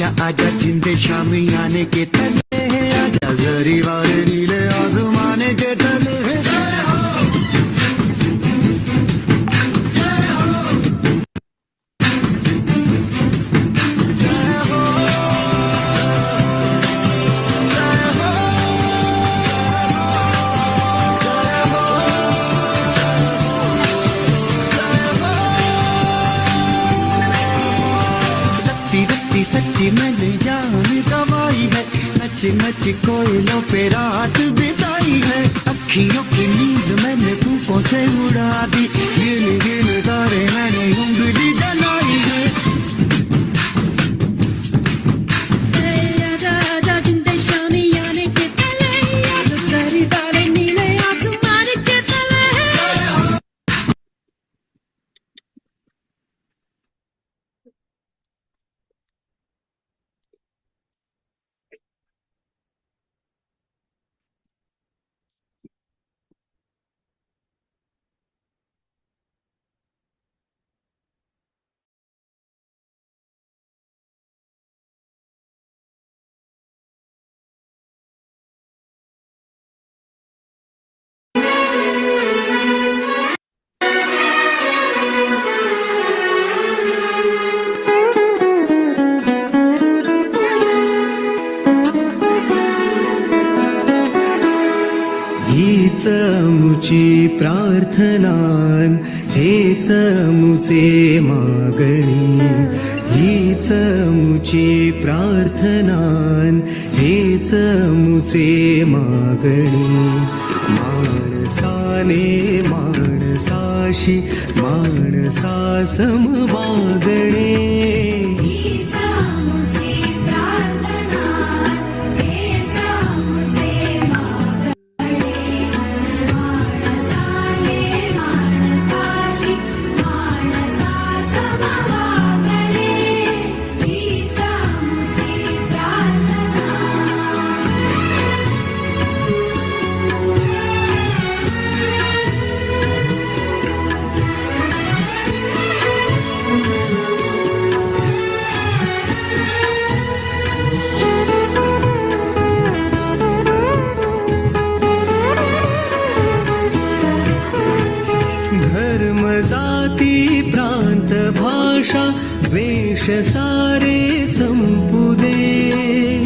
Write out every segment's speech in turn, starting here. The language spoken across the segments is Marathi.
आजा आजा जिंदे शामी आने के तले है, आजा जरी वाले नीले आसमाने के तले है। सच्ची मैंने जान गवाई है, नच नच कोयलों पे रात बिताई है। अखियों की नींद मैंने फूकों से उड़ा दी, गिन गिन तारे मैंने उंगली जलाई है। हीच मुची प्रार्थनान, हेच मुचे मागणी। हीच मुची प्रार्थनान, हेच मुचे मागणी। माणसाने माणसाशी माणसा सम वागणे। धर्म जाती प्रांत भाषा द्वेष सारे संपू दे।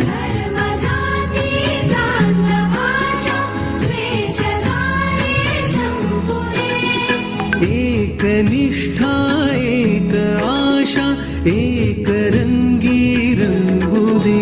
धर्म जाती प्रांत भाषा द्वेष सारे संपू दे। एक निष्ठा एक आशा एक रंगी रंगू दे।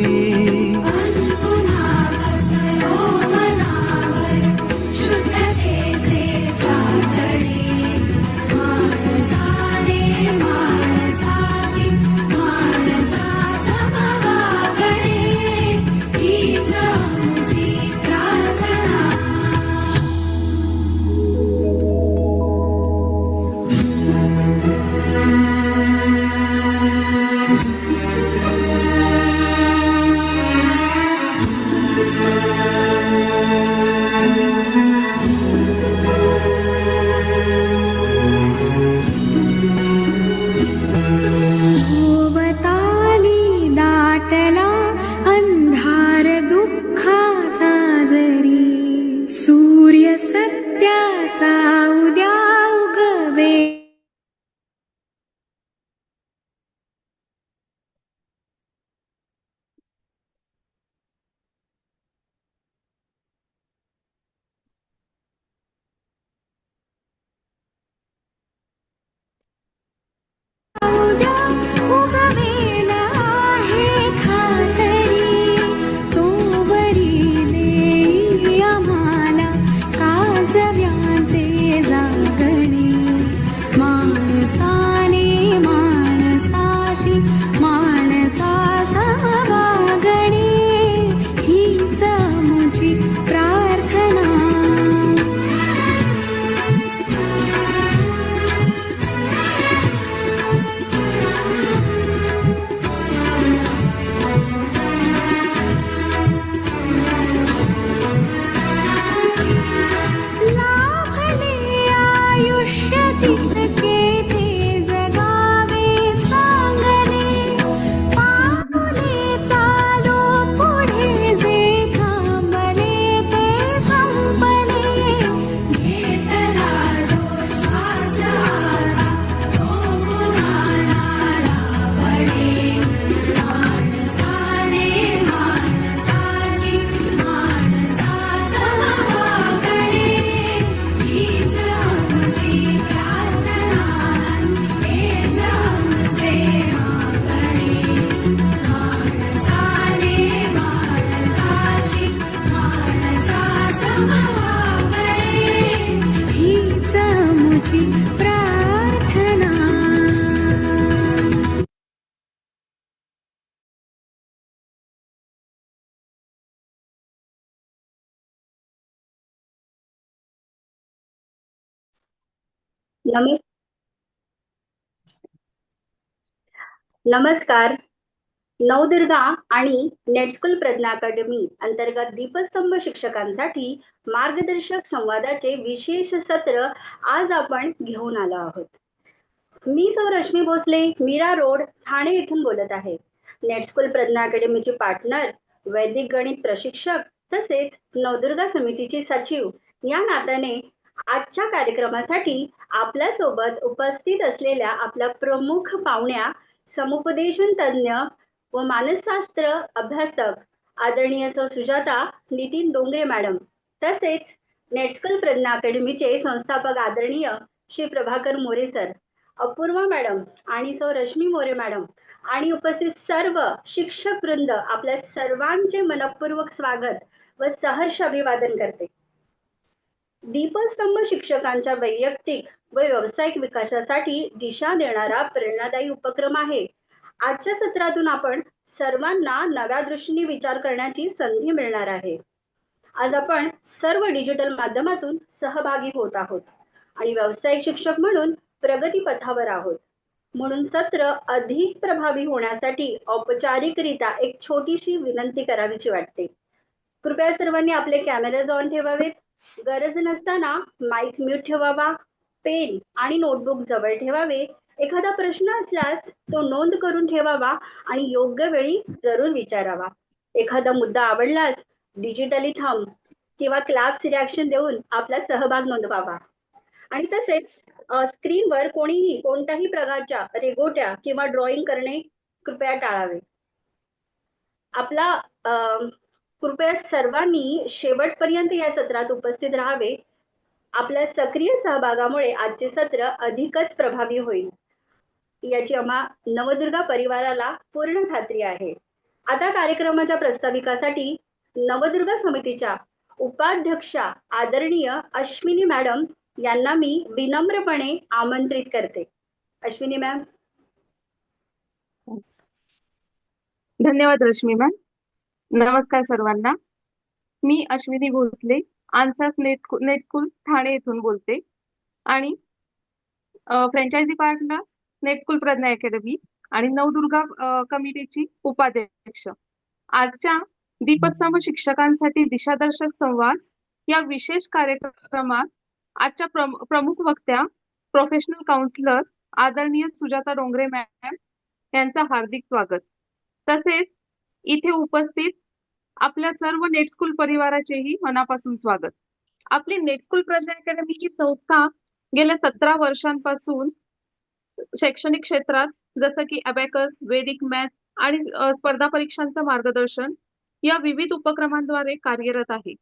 जिंदगी जगावे चांगले, पावले नमस् नमस्कार. नवदुर्गा आणि नेटस्कूल प्रज्ञा अकॅडमी अंतर्गत दीपस्तंभ शिक्षकांसाठी मार्गदर्शक संवादाचे विशेष सत्र आज आपण घेऊन आलो आहोत. मी सौ रश्मी भोसले, मीरा रोड, ठाणे येथून बोलत आहे. नेटस्कूल प्रज्ञा अकॅडमीचे पार्टनर, वैदिक गणित प्रशिक्षक तसेच नवदुर्गा समितीचे सचिव या नात्याने आजच्या कार्यक्रमासाठी आपल्या सोबत उपस्थित असलेल्या आपल्या प्रमुख पाहुण्या, समुपदेशन तज्ञ व मानसशास्त्र अभ्यासक आदरणीय सौ सुजाता नितीन डोंगरे मॅडम, तसेच नेटस्कल प्रज्ञा अकॅडमीचे संस्थापक आदरणीय श्री प्रभाकर मोरे सर, अपूर्वा मॅडम आणि सौ रश्मी मोरे मॅडम आणि उपस्थित सर्व शिक्षक वृंद, आपल्या सर्वांचे मनपूर्वक स्वागत व सहर्ष अभिवादन करते. दीपस्तंभ शिक्षकांच्या वैयक्तिक व व्यावसायिक विकासासाठी दिशा देणारा प्रेरणादायी उपक्रम आहे. आजच्या सत्रातून आपण सर्वांना नव्या दृष्टीने विचार करण्याची संधी मिळणार आहे. आज आपण सर्व डिजिटल माध्यमातून सहभागी होत आहोत आणि व्यावसायिक शिक्षक म्हणून प्रगती पथावर आहोत. म्हणून सत्र अधिक प्रभावी होण्यासाठी औपचारिकरित्या एक छोटीशी विनंती करावीशी वाटते. कृपया सर्वांनी आपले कॅमेराज ऑन ठेवावेत. गरज नसताना माईक म्यूट ठेवावा. पेन आणि नोटबुक जवळ ठेवावे. एखादा प्रश्न असल्यास तो नोंद करून ठेवावा आणि योग्य वेळी जरूर विचारावा. एखादा मुद्दा आवडल्यास डिजिटली थंब किंवा क्लॅप्स रिॲक्शन देऊन आपला सहभाग नोंदवावा. आणि तसेच स्क्रीनवर कोणीही कोणत्याही प्रकारच्या रेघोट्या किंवा ड्रॉइंग करणे कृपया टाळावे. आपला कृपया सर्वांनी शेवटपर्यंत या सत्रात उपस्थित राहावे. आपल्या सक्रिय सहभागामुळे आजचे सत्र अधिकच प्रभावी होईल याची आम्हा नवदुर्गा परिवाराला पूर्ण खात्री आहे. आता कार्यक्रमाच्या प्रस्ताविकासाठी नवदुर्गा समितीच्या उपाध्यक्षा आदरणीय अश्विनी मॅडम यांना मी विनम्रपणे आमंत्रित करते. अश्विनी मॅम. धन्यवाद रश्मी मॅम. नमस्कार सर्वांना. मी अश्विनी भोसले, आन्सर्स नेटस्कूल ठाणे येथून बोलते आणि फ्रँचायझी पार्टनर नेटस्कूल प्रज्ञा अकॅडमी आणि नवदुर्गा कमिटीची उपाध्यक्ष. आजच्या दीपस्तंभ शिक्षकांसाठी दिशादर्शक संवाद या विशेष कार्यक्रमात आजच्या प्रमुख वक्त्या प्रोफेशनल काउन्सिलर आदरणीय सुजाता डोंगरे मॅम यांचं हार्दिक स्वागत. तसेच इथे उपस्थित आपल्या सर्व नेटस्कूल परिवाराचेही मनापासून स्वागत. आपली नेटस्कूल प्रज्ञा अकॅडमीची संस्था गेल्या 17 वर्षांपासून शैक्षणिक क्षेत्रात जसं की अबॅकस, वैदिक मॅथ आणि स्पर्धा परीक्षांचं मार्गदर्शन या विविध उपक्रमांद्वारे कार्यरत आहे.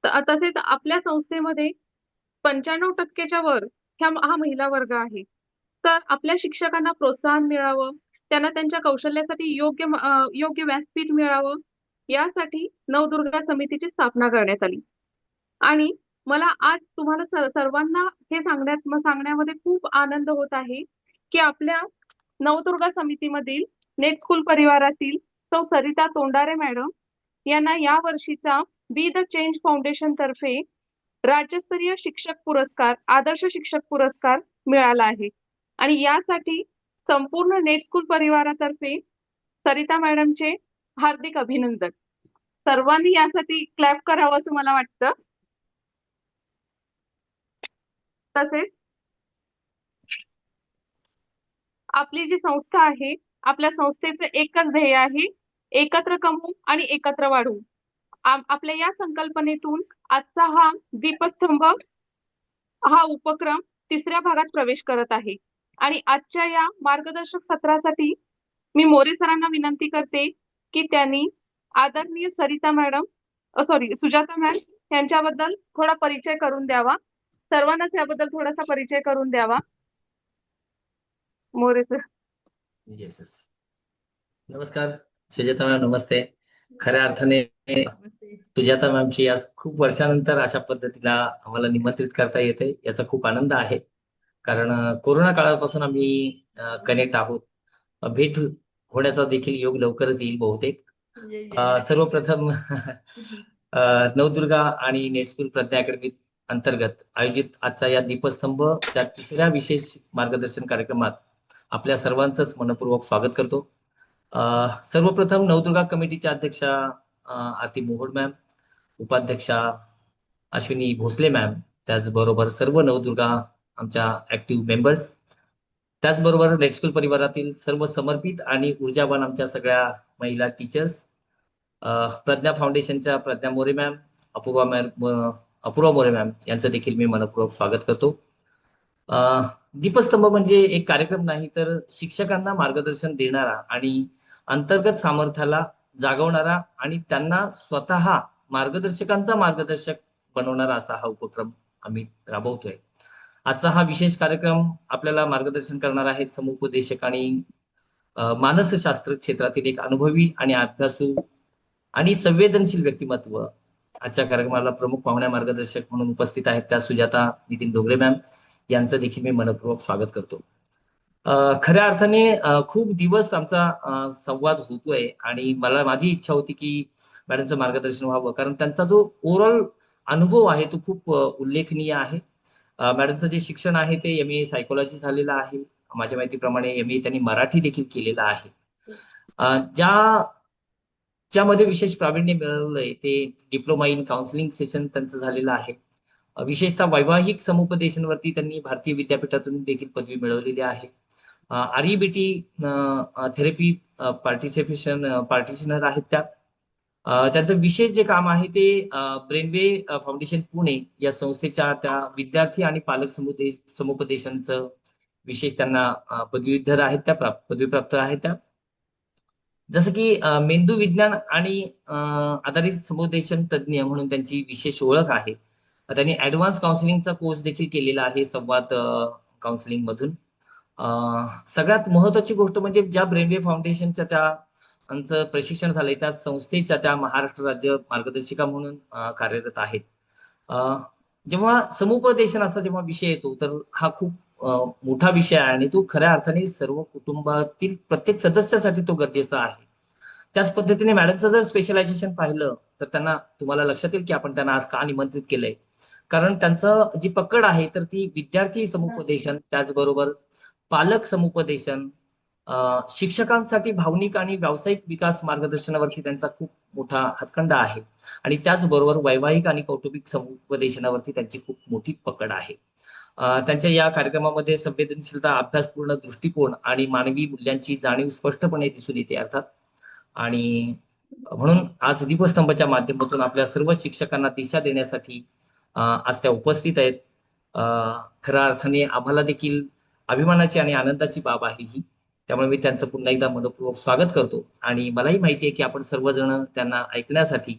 तसेच आपल्या संस्थेमध्ये 95% वर हा महिला वर्ग आहे. तर आपल्या शिक्षकांना प्रोत्साहन मिळावं, त्यांना त्यांच्या कौशल्यासाठी योग्य व्यासपीठ मिळावं यासाठी नवदुर्गा समितीची स्थापना करण्यात आली. आणि मला आज तुम्हाला सर्वांना हे सांगण्यामध्ये खूप आनंद होत आहे की आपल्या नवदुर्गा समितीमधील नेटस्कूल परिवारातील सौ सरिता तोंडारे मॅडम यांना या वर्षीचा बी द चेंज फाउंडेशन तर्फे राज्यस्तरीय शिक्षक पुरस्कार, आदर्श शिक्षक पुरस्कार मिळाला आहे. आणि यासाठी संपूर्ण नेटस्कूल परिवारातर्फे सरिता मॅडमचे हार्दिक अभिनंदन. सर्वांनी यासाठी क्लॅप करावं असं मला वाटतं. तसेच आपली जी संस्था आहे, आपल्या संस्थेचे एकच ध्येय आहे, एकत्र कमवू आणि एकत्र वाढू. आपल्या या संकल्पनेतून आजचा हा दीपस्तंभ हा उपक्रम 3ऱ्या भागात प्रवेश करत आहे. आणि आजच्या या मार्गदर्शक सत्रासाठी मी मोरे सरांना विनंती करते की त्यांनी आदरणीय सुजाता मॅम यांच्याबद्दल थोडा परिचय करून द्यावा. सर्वांनाच याबद्दल थोडासा परिचय करून द्यावा. मोरे सर. येस. नमस्कार सुजाता मॅम. नमस्ते. खऱ्या अर्थाने सुजाता मॅमची आज खूप वर्षानंतर अशा पद्धतीला आम्हाला निमंत्रित करता येते याचा खूप आनंद आहे. कारण कोरोना काळापासून आम्ही कनेक्ट आहोत. भेट होण्याचा देखील योग लवकरच येईल बहुतेक. सर्वप्रथम नवदुर्गा आणि नेटस्कूल प्रज्ञा अकॅडमी अंतर्गत आयोजित आजचा या दीपस्तंभच्या तिसऱ्या विशेष मार्गदर्शन कार्यक्रमात आपल्या सर्वांचंच मनपूर्वक स्वागत करतो. सर्वप्रथम नवदुर्गा कमिटीच्या अध्यक्षा आरती मोहोड मॅम, उपाध्यक्षा अश्विनी भोसले मॅम, त्याचबरोबर सर्व नवदुर्गा आमच्या ऍक्टिव्ह मेंबर्स, त्याचबरोबर लेट स्कूल परिवारातील सर्व समर्पित आणि ऊर्जावान आमच्या सगळ्या महिला टीचर्स, प्रज्ञा फाउंडेशनच्या प्रज्ञा मोरे मॅम, अपूर्वा मोरे मॅम यांचं देखील मी मनपूर्वक स्वागत करतो. दीपस्तंभ म्हणजे एक कार्यक्रम नाही, तर शिक्षकांना मार्गदर्शन देणारा आणि अंतर्गत सामर्थ्याला जागवणारा आणि त्यांना स्वतः मार्गदर्शकांचा मार्गदर्शक बनवणारा असा हा उपक्रम आम्ही राबवतोय. आजचा हा विशेष कार्यक्रम आपल्याला मार्गदर्शन करणार आहेत समुपदेशक आणि मानसशास्त्र क्षेत्रातील एक अनुभवी आणि अभ्यासू आणि संवेदनशील व्यक्तिमत्व. आजच्या कार्यक्रमाला प्रमुख पाहुण्या मार्गदर्शक म्हणून उपस्थित आहेत त्या सुजाता नितीन डोंगरे मॅम यांचं देखील मी मनपूर्वक स्वागत करतो. खऱ्या अर्थाने खूप दिवस आमचा संवाद होतोय आणि माझी इच्छा होती की मॅडमचं मार्गदर्शन व्हावं, कारण त्यांचा जो ओव्हरऑल अनुभव आहे तो खूप उल्लेखनीय आहे. मॅडमचं जे शिक्षण आहे ते MA सायकोलॉजी झालेलं आहे. माझ्या माहितीप्रमाणे MA त्यांनी मराठी देखील केलेलं आहे. ज्यामध्ये विशेष प्रावीण्य मिळवलंय ते डिप्लोमा इन काउन्सिलिंग सेशन त्यांचं झालेलं आहे. विशेषतः वैवाहिक समुपदेशनवरती त्यांनी भारतीय विद्यापीठातून देखील पदवी मिळवलेली आहे. REBT थेरपी पार्टिशनर आहेत त्या. त्यांचं विशेष जे काम आहे ते ब्रेनवे फाउंडेशन पुणे या संस्थेच्या त्या विद्यार्थी आणि पालक समुपदेशनचं विशेष त्यांना पदवीधर आहेत त्या, पदवीप्राप्त आहेत त्या. जसं की मेंदू विज्ञान आणि आधारित समुपदेशन तज्ज्ञ म्हणून त्यांची विशेष ओळख आहे. त्यांनी ऍडव्हान्स काउन्सिलिंगचा कोर्स देखील केलेला आहे संवाद काउन्सिलिंग मधून. सगळ्यात महत्वाची गोष्ट म्हणजे ज्या ब्रेनवे फाउंडेशनच्या त्यांचं प्रशिक्षण झालंय त्या संस्थेच्या त्या महाराष्ट्र राज्य मार्गदर्शिका म्हणून कार्यरत आहेत. जेव्हा समुपदेशन असा जेव्हा विषय येतो तर हा खूप मोठा विषय आहे आणि तो खऱ्या अर्थाने सर्व कुटुंबातील प्रत्येक सदस्यासाठी तो गरजेचा आहे. त्याच पद्धतीने मॅडमचं जर स्पेशलायझेशन पाहिलं तर तुम्हाला लक्षात येईल की आपण त्यांना आज का निमंत्रित केलंय, कारण त्यांचं जी पकड आहे तर ती विद्यार्थी समुपदेशन, त्याचबरोबर पालक समुपदेशन, शिक्षकांसाठी भावनिक आणि व्यावसायिक विकास मार्गदर्शनावरती त्यांचा खूप मोठा हातखंडा आहे आणि त्याचबरोबर वैवाहिक आणि कौटुंबिक समुपदेशनावरती त्यांची खूप मोठी पकड आहे. त्यांच्या या कार्यक्रमामध्ये संवेदनशीलता, अभ्यासपूर्ण दृष्टिकोन आणि मानवी मूल्यांची जाणीव स्पष्टपणे दिसून येते अर्थात. आणि म्हणून आज दीपस्तंभाच्या माध्यमातून आपल्या सर्व शिक्षकांना दिशा देण्यासाठी आज त्या उपस्थित आहेत. खऱ्या अर्थाने आम्हाला देखील अभिमानाची आणि आनंदाची बाब आहे ही. त्यामुळे मी त्यांचं पुन्हा एकदा मनपूर्वक स्वागत करतो आणि मलाही माहिती आहे की आपण सर्वजण त्यांना ऐकण्यासाठी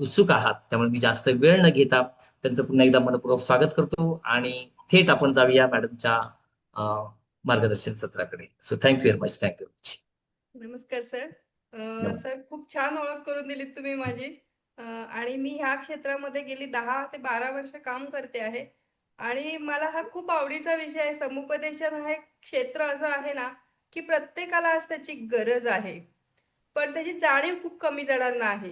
उत्सुक आहात. त्यामुळे मी जास्त वेळ न घेता त्यांचं पुन्हा एकदा मनपूर्वक स्वागत करतो आणि थेट आपण जाऊया मॅडमच्या मार्गदर्शन सत्राकडे. So thank you very much. Thank you. नमस्कार सर. सर खूप छान ओळख करून दिलीत तुम्ही माझी. आणि मी ह्या क्षेत्रामध्ये गेली 10 ते 12 वर्ष काम करते आहे आणि मला हा खूप आवडीचा विषय आहे. समुपदेशन हा एक क्षेत्र असं आहे ना की प्रत्येकाला आज त्याची गरज आहे, पण त्याची जाणीव खूप कमी जणांना आहे.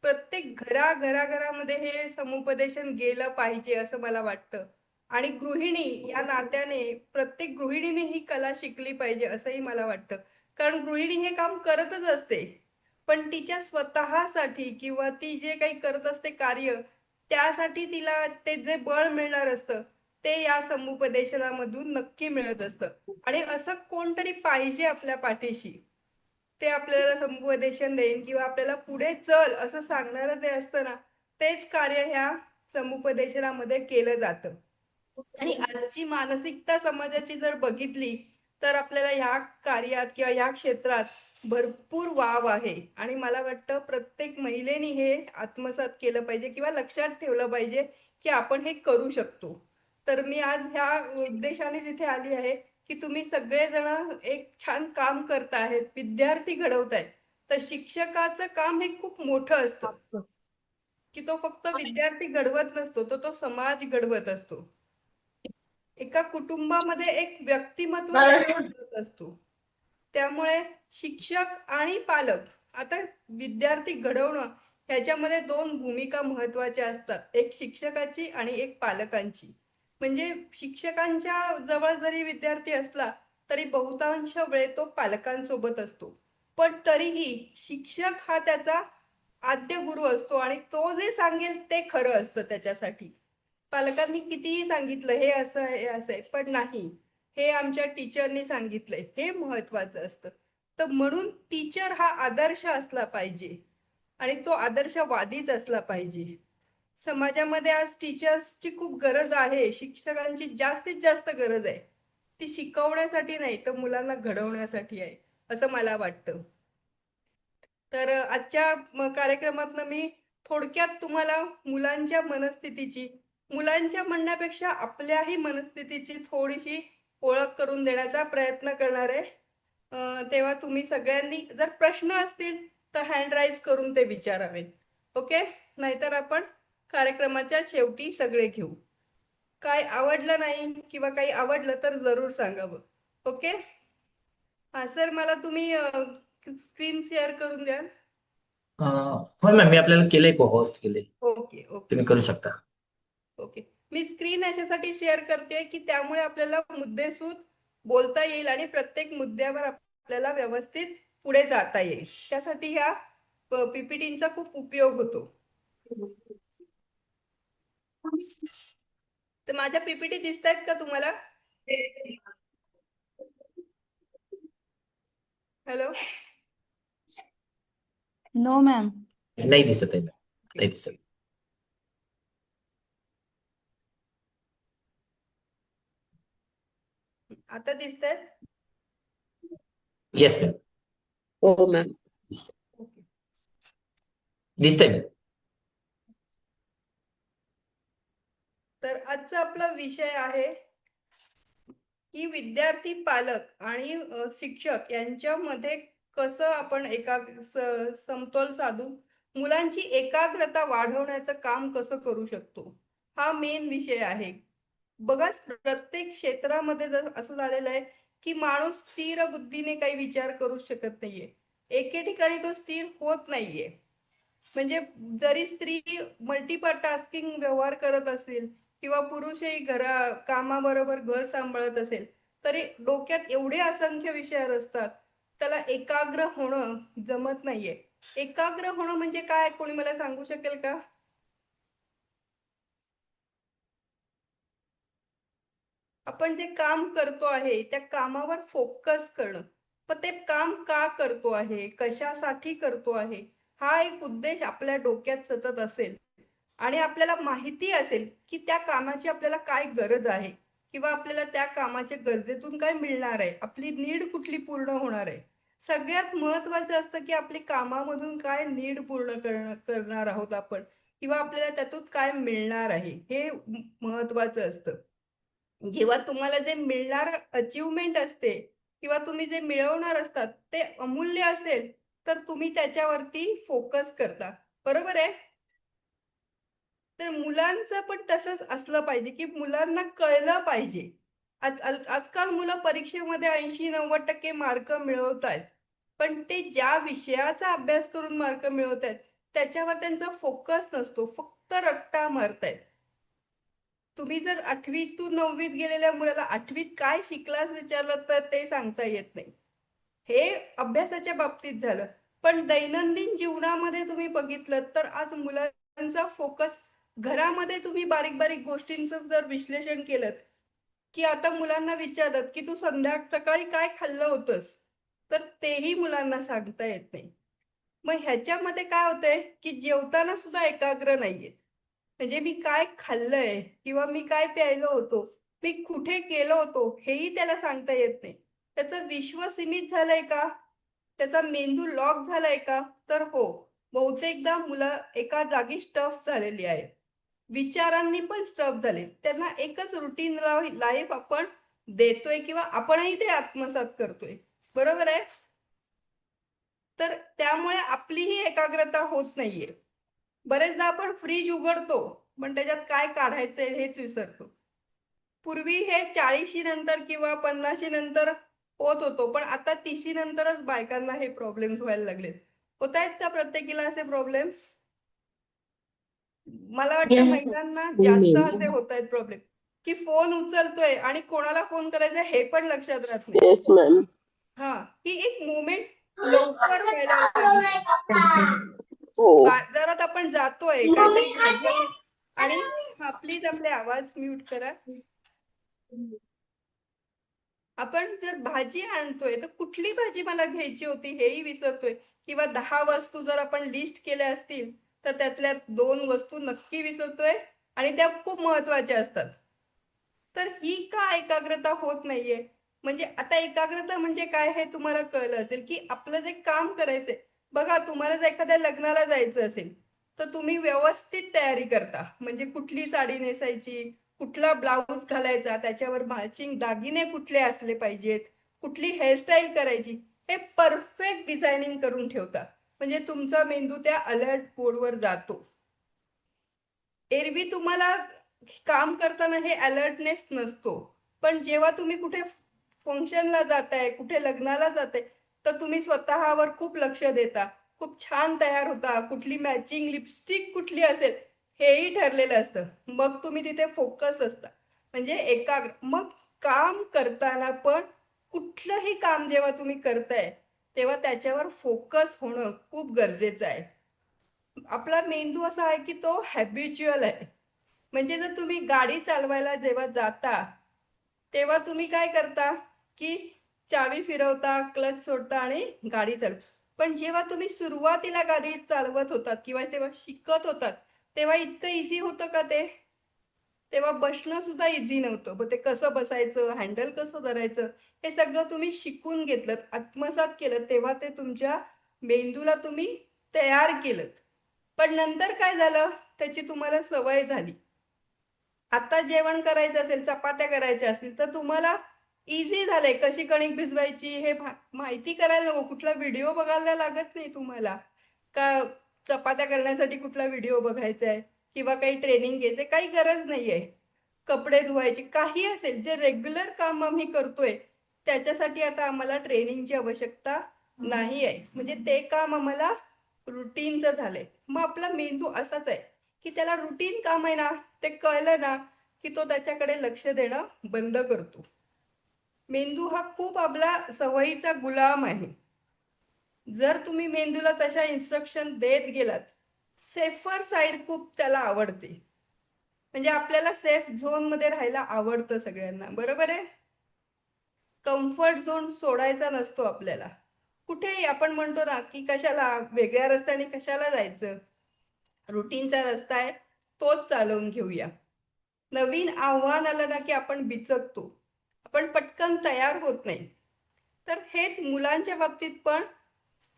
प्रत्येक घराघरामध्ये हे समुपदेशन गेलं पाहिजे असं मला वाटतं. आणि गृहिणी या नात्याने प्रत्येक गृहिणीने ही कला शिकली पाहिजे असंही मला वाटतं. कारण गृहिणी हे काम करतच असते, पण तिच्या स्वतःसाठी किंवा ती जे काही करत असते कार्य, त्यासाठी तिला ते जे बळ मिळणार असतं ते या समुपदेशनामधून नक्की मिळत असतं. आणि असं कोणतरी पाहिजे आपल्या पाठीशी, ते आपल्याला समुपदेशन देईन किंवा आपल्याला पुढे चल असं सांगणारं जे असतं ना, तेच कार्य ह्या समुपदेशनामध्ये केलं जातं. आणि आजची मानसिकता समाजाची जर बघितली तर आपल्याला ह्या कार्यात किंवा ह्या क्षेत्रात भरपूर वाव आहे. आणि मला वाटतं प्रत्येक महिलेने हे आत्मसात केलं पाहिजे किंवा लक्षात ठेवलं पाहिजे की आपण हे करू शकतो. तर मी आज ह्या उद्देशानेच इथे आली आहे की तुम्ही सगळेजण एक छान काम करतायत, विद्यार्थी घडवतायत. तर शिक्षकाचं काम हे खूप मोठं असतं की तो फक्त विद्यार्थी घडवत नसतो, तो समाज घडवत असतो. एका कुटुंबामध्ये एक व्यक्तिमत्व तयार होत असतो. त्यामुळे शिक्षक आणि पालक, आता विद्यार्थी घडवणं ह्याच्यामध्ये दोन भूमिका महत्वाच्या असतात, एक शिक्षकाची आणि एक पालकांची. म्हणजे शिक्षकांच्या जवळ जरी विद्यार्थी असला तरी बहुतांश वेळ तो पालकांसोबत असतो, पण तरीही शिक्षक हा त्याचा आद्य गुरु असतो आणि तो जे सांगेल ते खरं असतं त्याच्यासाठी. पालकांनी कितीही सांगितलं हे असं आहे हे असं आहे, पण नाही, हे आमच्या टीचरनी सांगितलंय हे महत्वाचं असतं. तर म्हणून टीचर हा आदर्श असला पाहिजे आणि तो आदर्शवादीच असला पाहिजे. समाजामध्ये आज टीचर्सची खूप गरज आहे, शिक्षकांची जास्तीत जास्त गरज आहे. ती शिकवण्यासाठी नाही तर मुलांना घडवण्यासाठी आहे असं मला वाटतं. तर आजच्या कार्यक्रमातनं मी थोडक्यात तुम्हाला मुलांच्या मनस्थितीची, मुलांच्या म्हणण्यापेक्षा आपल्याही मनस्थितीची थोडीशी ओळख करून देण्याचा प्रयत्न करणार आहे. तेव्हा तुम्ही सगळ्यांनी जर प्रश्न असतील तर हँड राईज करून ते विचारावेत. ओके, नाहीतर आपण कार्यक्रमाच्या शेवटी सगळे घेऊ. काय आवडलं नाही किंवा काही आवडलं तर जरूर सांगावं. ओके. हा सर, मला तुम्ही स्क्रीन शेअर करून द्याल. होय मॅम, मी आपल्याला केलंय, को होस्ट केले, ओके ओके तुम्ही करू शकता. ओके. मी स्क्रीन याच्यासाठी शेअर करते की त्यामुळे आपल्याला मुद्देसूद बोलता येईल आणि प्रत्येक मुद्द्यावर आपल्याला व्यवस्थित पुढे जाता येईल. त्यासाठी ह्या पीपीटींचा खूप उपयोग होतो. तर माझ्या पीपीटी दिसत आहेत का तुम्हाला? हॅलो. No ma'am. नाही दिसत आहे मॅम, नाही दिसत. आता दिसत आहेत? येस मॅम, हो मॅम. ओके. दिसतंय मॅम. तर आजचा आपला विषय आहे की विद्यार्थी, पालक आणि शिक्षक यांच्यामध्ये कसं आपण समतोल साधून मुलांची एकाग्रता वाढवण्याचं काम कसं करू शकतो, हा मेन विषय आहे. बघा, प्रत्येक क्षेत्रामध्ये जर असं झालेलं आहे की माणूस स्थिर बुद्धीने काही विचार करू शकत नाहीये, एके ठिकाणी तो स्थिर होत नाहीये. म्हणजे जरी स्त्री मल्टीटास्किंग व्यवहार करत असेल किंवा पुरुषही कामाबरोबर घर सांभाळत असेल तरी डोक्यात एवढे असंख्य विषय असतात, त्याला एकाग्र होणं जमत नाहीये. एकाग्र होणं म्हणजे काय, कोणी मला सांगू शकेल का? आपण जे काम करतो आहे त्या कामावर फोकस करणं. पण ते काम का करतो आहे, कशासाठी करतो आहे, हा एक उद्देश आपल्या डोक्यात सतत असेल आणि आपल्याला माहिती असेल की त्या कामाची आपल्याला काय गरज आहे किंवा आपल्याला त्या कामाच्या गरजेतून काय मिळणार आहे, आपली नीड कुठली पूर्ण होणार आहे. सगळ्यात महत्वाचं असतं की आपली कामामधून काय नीड पूर्ण करणार आहोत आपण किंवा आपल्याला त्यातून काय मिळणार आहे हे महत्वाचं असतं. जेव्हा तुम्हाला जे मिळणार अचिव्हमेंट असते किंवा तुम्ही जे मिळवणार असतात ते अमूल्य असेल तर तुम्ही त्याच्यावरती फोकस करता, बरोबर आहे? तर मुलांचं पण तसंच असलं पाहिजे की मुलांना कळलं पाहिजे. आजकाल मुलं परीक्षेमध्ये 80-90% मार्क मिळवत आहेत, पण ते ज्या विषयाचा अभ्यास करून मार्क मिळवत आहेत त्याच्यावर त्यांचा फोकस नसतो, फक्त रट्टा मारतायत. तुम्ही जर 8वीतून 9वीत गेलेल्या मुलाला 8वीत काय शिकलास विचारलं तर ते सांगता येत नाही. हे अभ्यासाच्या बाबतीत झालं, पण दैनंदिन जीवनामध्ये तुम्ही बघितलं तर आज मुलांचा फोकस, घरामध्ये तुम्ही बारीक बारीक गोष्टींचं जर विश्लेषण केलं की आता मुलांना विचारत की तू सकाळी काय खाल्लं होतंस तर तेही मुलांना सांगता येत नाही. मग ह्याच्यामध्ये काय होतंय की जेवताना सुद्धा एकाग्र नाहीये. म्हणजे मी काय खाल्लंय किंवा मी काय प्यायलो होतो, मी कुठे गेलो होतो हेही त्याला सांगता येत नाही. त्याचं विश्व सीमित झालंय का, त्याचा मेंदू लॉक झालाय का, तर हो, बहुतेकदा मुलं एका जागी स्टफ झालेली आहेत, विचारांनी पण स्टफ झाले. त्यांना एकच रुटीन लाईफ आपण देतोय किंवा आपणही ते आत्मसात करतोय, बरोबर आहे? तर त्यामुळे आपलीही एकाग्रता होत नाहीये. बरेचदा आपण फ्रीज उघडतो पण त्याच्यात काय काढायचंय हेच विसरतो. पूर्वी हे 40 नंतर किंवा 50 नंतर होत होतो, पण आता 30 नंतरच बायकांना हे प्रॉब्लेम्स व्हायला लागलेत. होत आहेत का प्रत्येकीला असे प्रॉब्लेम्स? मला वाटतं महिलांना जास्त असे होत आहेत प्रॉब्लेम, की फोन उचलतोय आणि कोणाला फोन करायचा हे पण लक्षात राहत नाही. Yes ma'am. हा, ही एक मुवमेंट लवकर व्हायला लागली. हो. बाजारात आपण जातोय काहीतरी भाजी आणि प्लीज आपले आवाज म्यूट करा. आपण जर भाजी आणतोय तर कुठली भाजी मला घ्यायची होती हेही विसरतोय, किंवा 10 वस्तू जर आपण लिस्ट केल्या असतील तर त्यातल्या 2 वस्तू नक्की विसरतोय आणि त्या खूप महत्वाच्या असतात. तर ही का एकाग्रता होत नाहीये? म्हणजे आता एकाग्रता म्हणजे काय हे तुम्हाला कळलं असेल, की आपलं जे काम करायचंय, बघा तुम्हाला जर एखाद्या लग्नाला जायचं असेल तर तुम्ही व्यवस्थित तयारी करता. म्हणजे कुठली साडी नेसायची, कुठला ब्लाऊज घालायचा, त्याच्यावर मॅचिंग दागिने कुठले असले पाहिजेत, कुठली हेअरस्टाईल करायची, हे परफेक्ट डिझायनिंग करून ठेवता. म्हणजे तुमचा मेंदू त्या अलर्ट मोडवर जातो. एरवी तुम्हाला काम करताना हे अलर्टनेस नसतो, पण जेव्हा तुम्ही कुठे फंक्शनला जाताय, कुठे लग्नाला जाताय, तर तुम्ही स्वतःवर खूप लक्ष देता, खूप छान तयार होता, कुठली मॅचिंग लिपस्टिक कुठली असेल हेही ठरलेलं असतं. मग तुम्ही तिथे फोकस असता, म्हणजे एकाग्र. मग काम करताना पण कुठलंही काम जेव्हा तुम्ही करताय तेव्हा त्याच्यावर फोकस होणं खूप गरजेचं आहे. आपला मेंदू असा आहे की तो हॅबिच्युअल आहे. म्हणजे जर तुम्ही गाडी चालवायला जेव्हा जाता तेव्हा तुम्ही काय करता, की चावी फिरवता, क्लच सोडता आणि गाडी चालवता. पण जेव्हा तुम्ही सुरुवातीला गाडी चालवत होतात किंवा तेव्हा शिकत होतात तेव्हा इतकं इझी होतं का ते? तेव्हा बसणं सुद्धा इझी नव्हतं. मग ते कसं बसायचं, हँडल कसं धरायचं, हे सगळं तुम्ही शिकून घेतलं, आत्मसात केलं, तेव्हा ते तुमच्या मेंदूला तुम्ही तयार केलं. पण नंतर काय झालं, त्याची तुम्हाला सवय झाली. आता जेवण करायचं असेल, चपात्या करायच्या असतील तर तुम्हाला इझी झालंय कशी कणिक भिजवायची हे माहिती करायला नको. कुठला व्हिडिओ बघायला लागत नाही तुम्हाला का चपात्या करण्यासाठी कुठला व्हिडिओ बघायचा आहे किंवा काही ट्रेनिंग घ्यायचंय, काही गरज नाहीये. कपडे धुवायची काही असेल जे रेग्युलर काम आम्ही करतोय त्याच्यासाठी आता आम्हाला ट्रेनिंगची आवश्यकता नाही आहे. म्हणजे ते काम आम्हाला रुटीनचं झालंय. मग आपला मेंदू असाच आहे की त्याला रुटीन काम आहे ना, ते कळलं ना की तो त्याच्याकडे लक्ष देणं बंद करतो. मेंदू हा खूप आपला सवयीचा गुलाम आहे. जर तुम्ही मेंदूला तशा इन्स्ट्रक्शन देत गेलात, सेफर साईड खूप त्याला आवडते. म्हणजे आपल्याला सेफ झोन मध्ये राहायला आवडतं सगळ्यांना, बरोबर आहे? कम्फर्ट झोन सोडायचा नसतो आपल्याला. कुठेही आपण म्हणतो ना की कशाला वेगळ्या रस्त्याने कशाला जायचं, रुटीनचा रस्ता आहे तोच चालवून घेऊया. नवीन आव्हान आलं ना की आपण बिचकतो, आपण पटकन तयार होत नाही. तर हेच मुलांच्या बाबतीत पण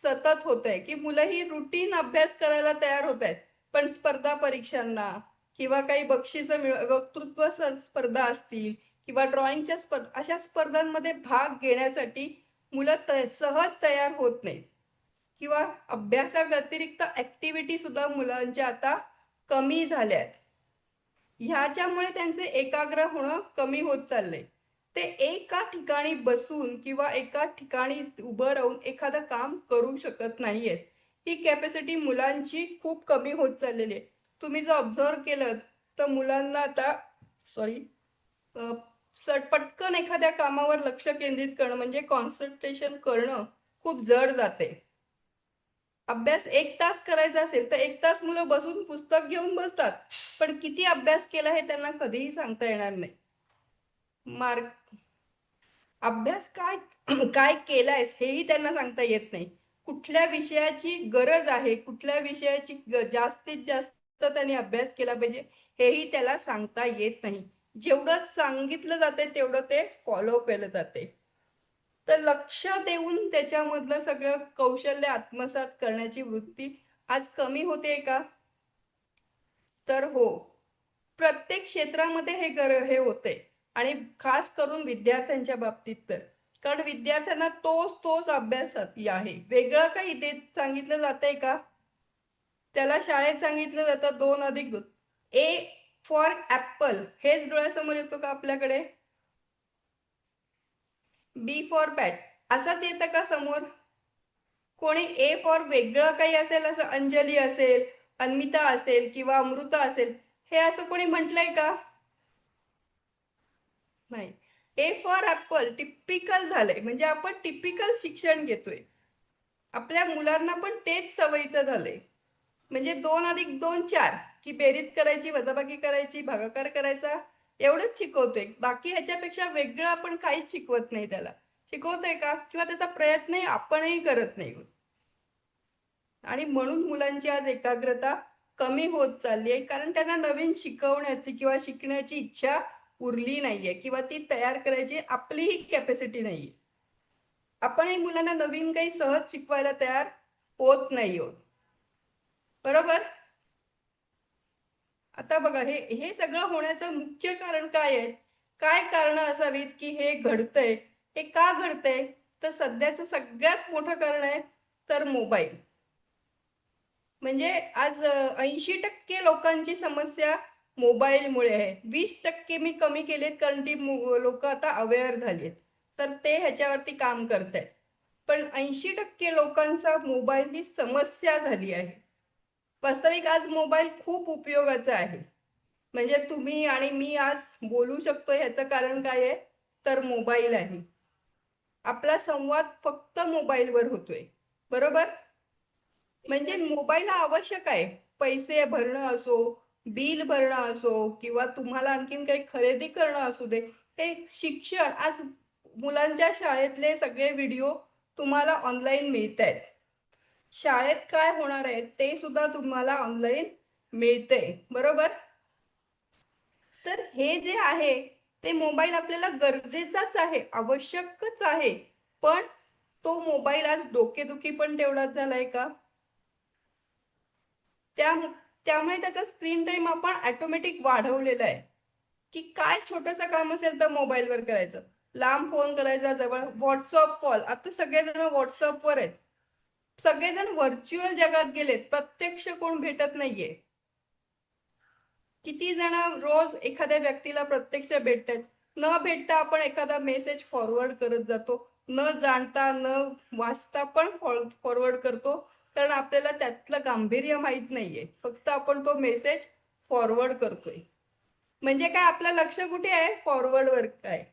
सतत होत आहे की मुलं ही रुटीन अभ्यास करायला तयार होत आहेत, पण स्पर्धा परीक्षांना किंवा काही वक्तृत्व स्पर्धा असतील किंवा ड्रॉइंगच्या स्पर्धा, अशा स्पर्धांमध्ये भाग घेण्यासाठी मुलं सहज तयार होत नाहीत. किंवा अभ्यासाव्यतिरिक्त ऍक्टिव्हिटी सुद्धा मुलांच्या आता कमी झाल्या आहेत. ह्याच्यामुळे त्यांचे एकाग्र होणं कमी होत चाललंय. ते एका ठिकाणी बसून किंवा एका ठिकाणी उभं राहून एखादं काम करू शकत नाहीयेत. ही कॅपॅसिटी मुलांची खूप कमी होत चाललेली आहे. तुम्ही जर ऑब्झर्व केलं तर मुलांना आता पटकन एखाद्या कामावर लक्ष केंद्रित करणं म्हणजे कॉन्सन्ट्रेशन करणं खूप जड जाते. अभ्यास 1 तास करायचा असेल तर 1 तास मुलं बसून पुस्तक घेऊन बसतात, पण किती अभ्यास केला हे त्यांना कधीही सांगता येणार नाही. मार्क अभ्यास काय काय केलायस हेही त्यांना सांगता येत नाही. कुठल्या विषयाची गरज आहे, कुठल्या विषयाची जास्तीत जास्त त्यांनी अभ्यास केला पाहिजे हेही त्याला सांगता येत नाही. जेवढं सांगितलं जाते तेवढं ते फॉलो केलं जाते. तर लक्ष देऊन त्याच्यामधलं सगळं कौशल्य आत्मसात करण्याची वृत्ती आज कमी होते का? तर हो, प्रत्येक क्षेत्रामध्ये हे होते आणि खास करून विद्यार्थ्यांच्या बाबतीत तर. कारण विद्यार्थ्यांना तोच अभ्यासात आहे, वेगळं काही देत सांगितलं जातंय का? त्याला शाळेत सांगितलं जातं 2+2, ए फॉर ऍपल हेच डोळ्यासमोर येतो का आपल्याकडे? बी फॉर बॅट असंच येतं का समोर? कोणी ए फॉर वेगळं काही असेल, असं अंजली असेल, अन्मिता असेल किंवा अमृता असेल, हे असं कोणी म्हटलंय का? नाही. ए फॉर ऍपल टिपिकल झालंय, म्हणजे आपण टिपिकल शिक्षण घेतोय. आपल्या मुलांना पण तेच सवयीचं झालंय. म्हणजे 2+2 4, की बेरीज करायची, वजाबाकी करायची, भागाकार करायचा, एवढंच शिकवतोय. बाकी ह्याच्यापेक्षा वेगळं आपण काहीच शिकवत नाही त्याला. शिकवतोय का? किंवा त्याचा प्रयत्नही आपणही करत नाही. आणि म्हणून मुलांची आज एकाग्रता कमी होत चालली आहे, कारण त्यांना नवीन शिकवण्याची किंवा शिकण्याची इच्छा उरली नाहीये, किंवा ती तयार करायची आपलीही कॅपॅसिटी नाहीये. आपणही मुलांना नवीन काही सहज शिकवायला तयार होत नाही आहोत. बरोबर? आता बघा, हे सगळं होण्याचं मुख्य कारण काय आहे? काय कारण असावीत की हे घडतंय? हे का घडतंय? तर सध्याचं सगळ्यात मोठं कारण आहे तर मोबाईल. म्हणजे आज 80% लोकांची समस्या मोबाईलमुळे आहे. 20% मी कमी केलेत, कारण ती लोक आता अवेअर झालीत, तर ते ह्याच्यावरती काम करतायत. पण 80% लोकांचा मोबाईल ही समस्या झाली आहे. वास्तविक आज मोबाईल खूप उपयोगाचा आहे. म्हणजे तुम्ही आणि मी आज बोलू शकतो, ह्याचं कारण काय आहे तर मोबाईल आहे. आपला संवाद फक्त मोबाईलवर होतोय. बरोबर? म्हणजे मोबाईल हा आवश्यक आहे. पैसे भरणं असो, बिल भरणं असो, किंवा तुम्हाला आणखीन काही खरेदी करणं असू दे, हे शिक्षण, आज मुलांच्या शाळेतले सगळे व्हिडिओ तुम्हाला ऑनलाईन मिळत आहेत. शाळेत काय होणार आहे ते सुद्धा तुम्हाला ऑनलाईन मिळतंय. बरोबर? तर हे जे आहे ते मोबाईल आपल्याला गरजेचाच आहे, आवश्यकच आहे. पण तो मोबाईल आज डोकेदुखी पण तेवढाच झालाय का? त्यामुळे त्याचा स्क्रीन टाइम आपण ऑटोमॅटिक वाढवलेला आहे, की काय छोटंसं काम असेल तर मोबाईलवर करायचं, लांब फोन करायचा, जवळ व्हॉट्सअप कॉल. आता सगळेजण व्हॉट्सअपवर आहेत. सगळेजण व्हर्च्युअल जगात गेलेत, प्रत्यक्ष कोण भेटत नाहीये. किती जण रोज एखाद्या व्यक्तीला प्रत्यक्ष भेटतात, न भेटता आपण एखादा मेसेज फॉरवर्ड करत जातो, न जाणता न वाचता पण फॉरवर्ड करतो, कारण आपल्याला त्यातलं गांभीर्य माहीत नाहीये, फक्त आपण तो मेसेज फॉरवर्ड करतोय. म्हणजे काय, आपलं लक्ष कुठे आहे? फॉरवर्डवर काय,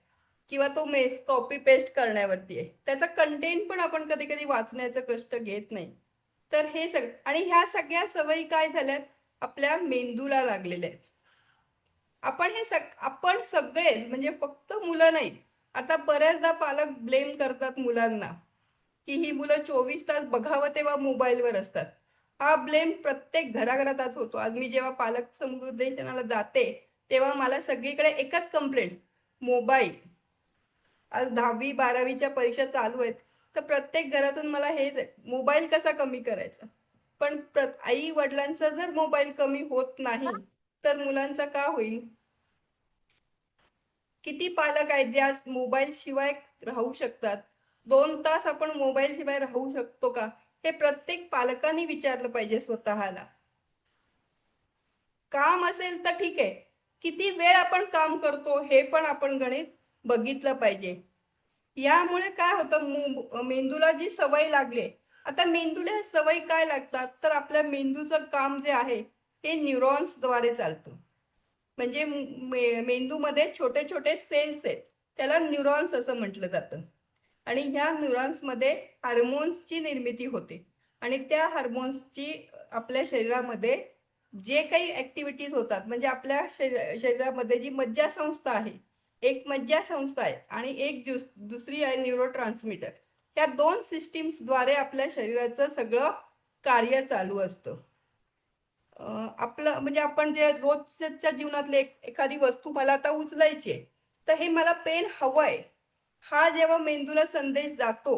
किंवा तो कॉपी पेस्ट करण्यावरती आहे. त्याचा कंटेंट पण आपण कधी कधी वाचण्याचं कष्ट घेत नाही. तर हे सगळं, आणि ह्या सगळ्या सवयी काय झाल्यात, आपल्या मेंदूला लागलेल्या आहेत. आपण सगळेच, म्हणजे फक्त मुलं नाही, आता बऱ्याचदा पालक ब्लेम करतात मुलांना, की ही मुलं 24 तास बघावं तेव्हा मोबाईलवर असतात. हा ब्लेम प्रत्येक घराघरातच होतो. आज मी जेव्हा पालक समुपदेशनाला जाते, तेव्हा मला सगळीकडे एकच कंप्लेंट, मोबाईल. आज 10वी-12वीच्या परीक्षा चालू आहेत, तर प्रत्येक घरातून मला हेच आहे, मोबाईल कसा कमी करायचा. पण आई वडिलांचा जर मोबाईल कमी होत नाही, तर मुलांचा का होईल? किती पालक आहेत जे आज मोबाईल शिवाय राहू शकतात? 2 तास आपण मोबाईल शिवाय राहू शकतो का? हे प्रत्येक पालकांनी विचारलं पाहिजे स्वतःला. काम असेल तर ठीक आहे, किती वेळ आपण काम करतो हे पण आपण गणित बघितलं पाहिजे. यामुळे काय होतं, मेंदूला जी सवय लागली, आता मेंदूला सवय काय लागतात, तर आपल्या मेंदूचं काम जे आहे हे न्यूरॉन्सद्वारे चालतं. म्हणजे मेंदूमध्ये छोटे छोटे सेल्स आहेत, त्याला न्यूरॉन्स असं म्हटलं जातं. आणि ह्या न्यूरॉन्समध्ये हार्मोन्सची निर्मिती होते, आणि त्या हार्मोन्सची आपल्या शरीरामध्ये जे काही ऍक्टिव्हिटीज होतात, म्हणजे आपल्या शरीरामध्ये जी मज्जासंस्था आहे, एक मज्जासंस्था आहे आणि एक दुसरी आहे न्यूरोट्रान्समीटर. या 2 सिस्टीम्सद्वारे आपल्या शरीराचं सगळं कार्य चालू असतं. आपलं म्हणजे आपण जे रोजच्या जीवनातले एखादी वस्तू मला आता उचलायची आहे, तर हे मला पेन हवंय, हा जेव्हा मेंदूला संदेश जातो,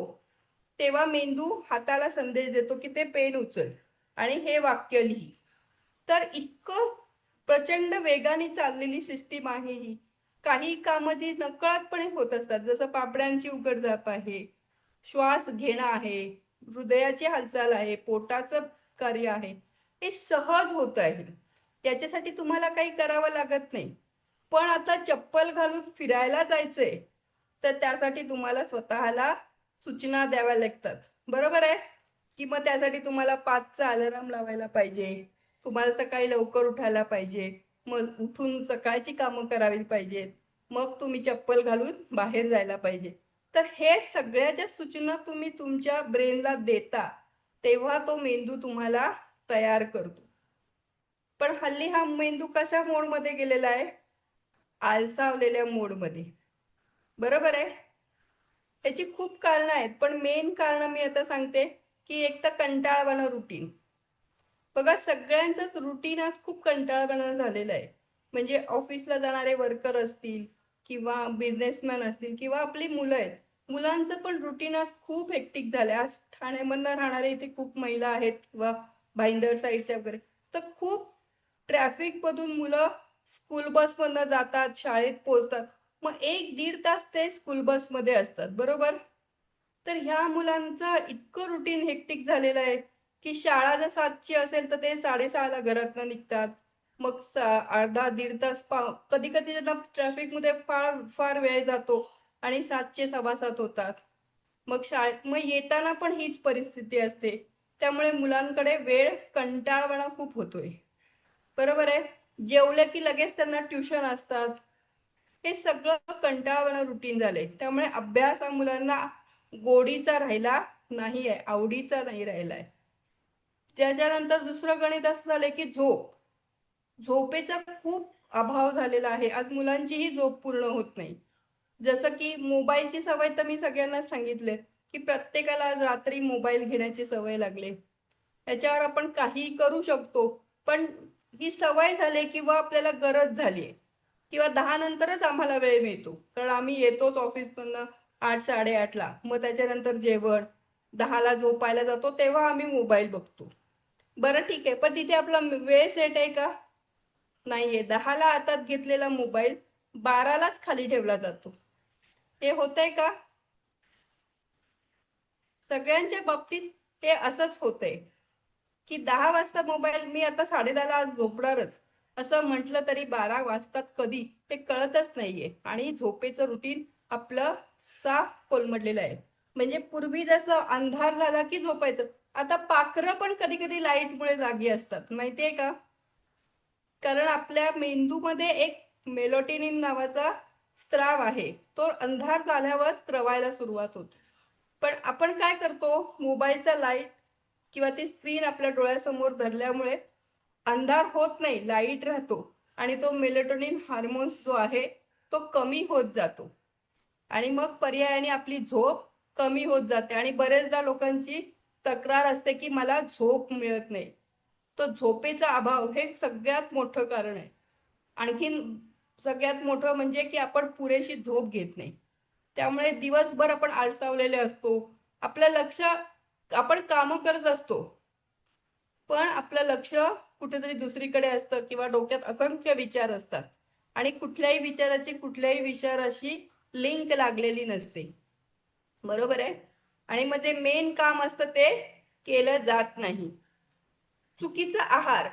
तेव्हा मेंदू हाताला संदेश देतो की ते पेन उचल आणि हे वाक्य लिही. तर इतकं प्रचंड वेगाने चाललेली सिस्टीम आहे ही. काही कामं जी नकळतपणे होत असतात, जसं पापड्यांची उघडझाप आहे, श्वास घेणं आहे, हृदयाची हालचाल आहे, पोटाचं कार्य आहे, हे सहज होत आहे. त्याच्यासाठी तुम्हाला काही करावं लागत नाही. पण आता चप्पल घालून फिरायला जायचंय, तर त्यासाठी तुम्हाला स्वतःला सूचना द्याव्या लागतात. बरोबर आहे? की मग त्यासाठी तुम्हाला 5चा अलार्म लावायला पाहिजे, तुम्हाला सकाळी लवकर उठायला पाहिजे, मग उठून सकाळची कामं करावी पाहिजेत, मग तुम्ही चप्पल घालून बाहेर जायला पाहिजे. तर हे सगळ्या ज्या सूचना तुम्ही तुमच्या ब्रेनला देता तेव्हा तो मेंदू तुम्हाला तयार करतो. पण हल्ली हा मेंदू कशा मोडमध्ये गेलेला आहे? आलसावलेल्या मोडमध्ये. बरोबर आहे? त्याची खूप कारणं आहेत, पण मेन कारण मी आता सांगते की एक तर कंटाळवाणं रुटीन. बघा सगळ्यांचंच रुटीन आज खूप कंटाळवाणं झालेलं आहे. म्हणजे ऑफिसला जाणारे वर्कर असतील किंवा बिझनेसमॅन असतील किंवा आपली मुलं आहेत. मुलांचं पण रुटीन आज खूप हेक्टिक झालंय. आज ठाण्यामधनं राहणारे इथे खूप महिला आहेत किंवा भाईंदर साईडच्या वगैरे. तर खूप ट्रॅफिक मधून मुलं स्कूल बसमधनं जातात, शाळेत पोहोचतात. मग 1-1.5 तास ते स्कूल बसमध्ये असतात, बरोबर? तर ह्या मुलांचं इतकं रुटीन हेक्टिक झालेलं आहे की शाळा जर 7ची असेल तर ते 6:30ला घरातनं निघतात. मग अर्धा 1.5 तास कधी कधी त्यांना ट्रॅफिकमध्ये फार फार वेळ जातो आणि 7चे 7:15 होतात. मग मग येताना पण हीच परिस्थिती असते. त्यामुळे मुलांकडे वेळ कंटाळवाणा खूप होतोय. बरोबर आहे? जेवलं की लगेच त्यांना ट्युशन असतात. हे सगळं कंटाळवाणं रुटीन झालंय. त्यामुळे अभ्यास हा मुलांना गोडीचा राहिला नाही आहे, आवडीचा नाही राहिलाय. त्याच्यानंतर दुसरं गणित असं झालंय की झोपेचा खूप अभाव झालेला आहे. आज मुलांचीही झोप पूर्ण होत नाही. जसं की मोबाईलची सवय तर मी सगळ्यांना सांगितले की प्रत्येकाला आज रात्री मोबाईल घेण्याची सवय लागली. याच्यावर आपण काहीही करू शकतो, पण ही सवय झाली किंवा आपल्याला गरज झाली किंवा 10 नंतरच आम्हाला वेळ मिळतो, कारण आम्ही येतोच ऑफिसमधनं 8-8:30ला. मग त्याच्यानंतर जेवण, 10ला झोपायला जातो, तेव्हा आम्ही मोबाईल बघतो. बरं ठीक आहे, पण तिथे आपला वेळ सेट आहे का? नाहीये. 10ला हातात घेतलेला मोबाईल 12लाच खाली ठेवला जातो. हे होतंय का? सगळ्यांच्या बाबतीत हे असंच होतंय की 10 वाजता मोबाईल, मी आता 10:30ला आज झोपणारच असं म्हटलं तरी 12 वाजतात कधी ते कळतच नाहीये. आणि झोपेचं रुटीन आपलं साफ कोलमडलेलं आहे. म्हणजे पूर्वी जसं अंधार झाला की झोपायचं, आता पाखरं पण कधी कधी लाईटमुळे जागी असतात, माहितीये का? कारण आपल्या मेंदूमध्ये एक मेलोटोनिन नावाचा स्त्राव आहे, तो अंधार झाल्यावर स्त्रवायला सुरुवात होतो. पण आपण काय करतो, मोबाईलचा लाईट किंवा ती स्क्रीन आपल्या डोळ्यासमोर धरल्यामुळे अंधार होत नाही, लाईट राहतो आणि तो मेलेटोनिन हार्मोन्स जो आहे तो कमी होत जातो आणि मग पर्यायाने आपली झोप कमी होत जाते. आणि बरेचदा लोकांची तक्रार असते की मला झोप मिळत नाही. तो झोपेचा अभाव हे सगळ्यात मोठं कारण आहे. आणखीन सगळ्यात मोठं म्हणजे की आपण पुरेशी झोप घेत नाही. त्यामुळे दिवसभर आपण आळसावलेले असतो. आपलं लक्ष, आपण कामं करत असतो पण आपलं लक्ष कुठेतरी दुसरीकडे असतं किंवा डोक्यात असंख्य विचार असतात आणि कुठल्याही विचाराची कुठल्याही विचाराशी लिंक लागलेली नसते. बरोबर आहे? आणि मग जे मेन काम असतं ते केलं जात नाही. चुकीचा आहार.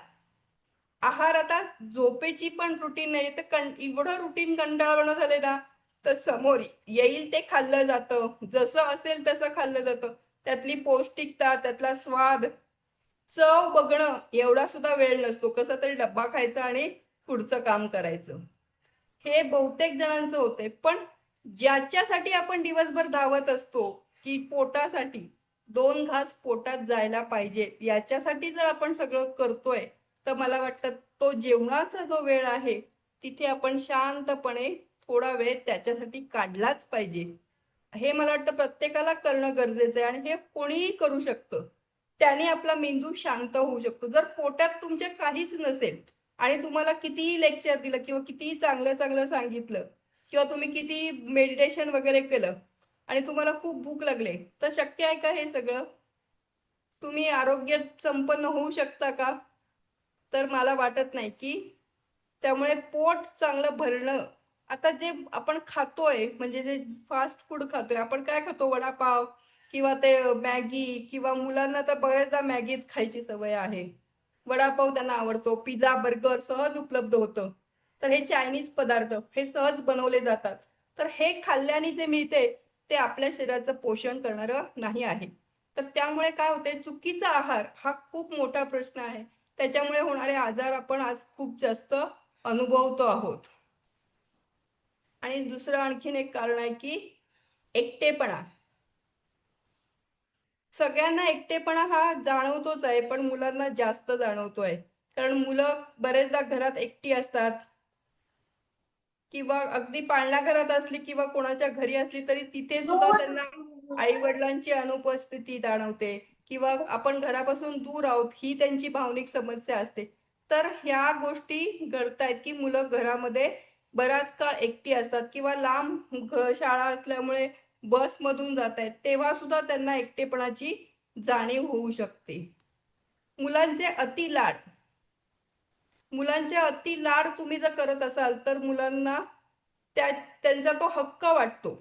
आता झोपेची पण रुटीन नाही, तर एवढं रुटीन कंटाळवाणं झालंय ना, तर समोर येईल ते खाल्लं जातं, जसं असेल तसं खाल्लं जातं. त्यातली पौष्टिकता, त्यातला स्वाद, चव बघणं एवढा सुद्धा वेळ नसतो. कसा तरी डब्बा खायचा आणि पुढचं काम करायचं. हे बहुतेक जणांचं होतंय. पण ज्याच्यासाठी आपण दिवसभर धावत असतो की पोटासाठी 2 घास पोटात जायला पाहिजे, याच्यासाठी जर आपण सगळं करतोय, तर मला वाटतं तो जेवणाचा जो वेळ आहे तिथे आपण शांतपणे थोडा वेळ त्याच्यासाठी काढलाच पाहिजे. हे मला वाटतं प्रत्येकाला करणं गरजेचं आहे आणि हे कोणीही करू शकतं. त्याने आपला मेंदू शांत होऊ शकतो. जर पोटात तुमच्या काहीच नसेल आणि तुम्हाला कितीही लेक्चर दिलं किंवा कितीही चांगलं चांगलं सांगितलं किंवा तुम्ही किती मेडिटेशन वगैरे केलं आणि तुम्हाला खूप भूक लागले, तर शक्य आहे का हे सगळं? तुम्ही आरोग्य संपन्न होऊ शकता का? तर मला वाटत नाही. की त्यामुळे पोट चांगलं भरणं, आता जे आपण खातोय म्हणजे जे फास्ट फूड खातोय, आपण काय खातो, वडापाव किंवा ते मॅगी, किंवा मुलांना तर बऱ्याचदा मॅगीच खायची सवय आहे. वडापाव त्यांना आवडतो, पिझ्झा बर्गर सहज उपलब्ध होतं. तर हे चायनीज पदार्थ हे सहज बनवले जातात. तर हे खाल्ल्याने जे मिळते ते आपल्या शरीराचं पोषण करणारं नाही आहे. तर त्यामुळे काय होते, चुकीचा आहार हा खूप मोठा प्रश्न आहे. त्याच्यामुळे होणारे आजार आपण आज खूप जास्त अनुभवतो आहोत. आणि दुसरं आणखीन एक कारण आहे की एकटेपणा. सगळ्यांना एकटेपणा हा जाणवतोच आहे, पण मुलांना जास्त जाणवतोय. कारण मुलं बरेचदा घरात एकटी असतात, किंवा अगदी पाळणा घरात असली किंवा कोणाच्या घरी असली तरी तिथे सुद्धा त्यांना आई वडिलांची अनुपस्थिती जाणवते, किंवा आपण घरापासून दूर आहोत ही त्यांची भावनिक समस्या असते. तर ह्या गोष्टी घडतायत की मुलं घरामध्ये बराच काळ एकटी असतात, किंवा लांब शाळा असल्यामुळे बसमधून जात आहेत तेव्हा सुद्धा त्यांना एकटेपणाची जाणीव होऊ शकते. मुलांचे अति लाड. मुलांचे अति लाड तुम्ही जर करत असाल तर मुलांना त्यांचा तो हक्क वाटतो,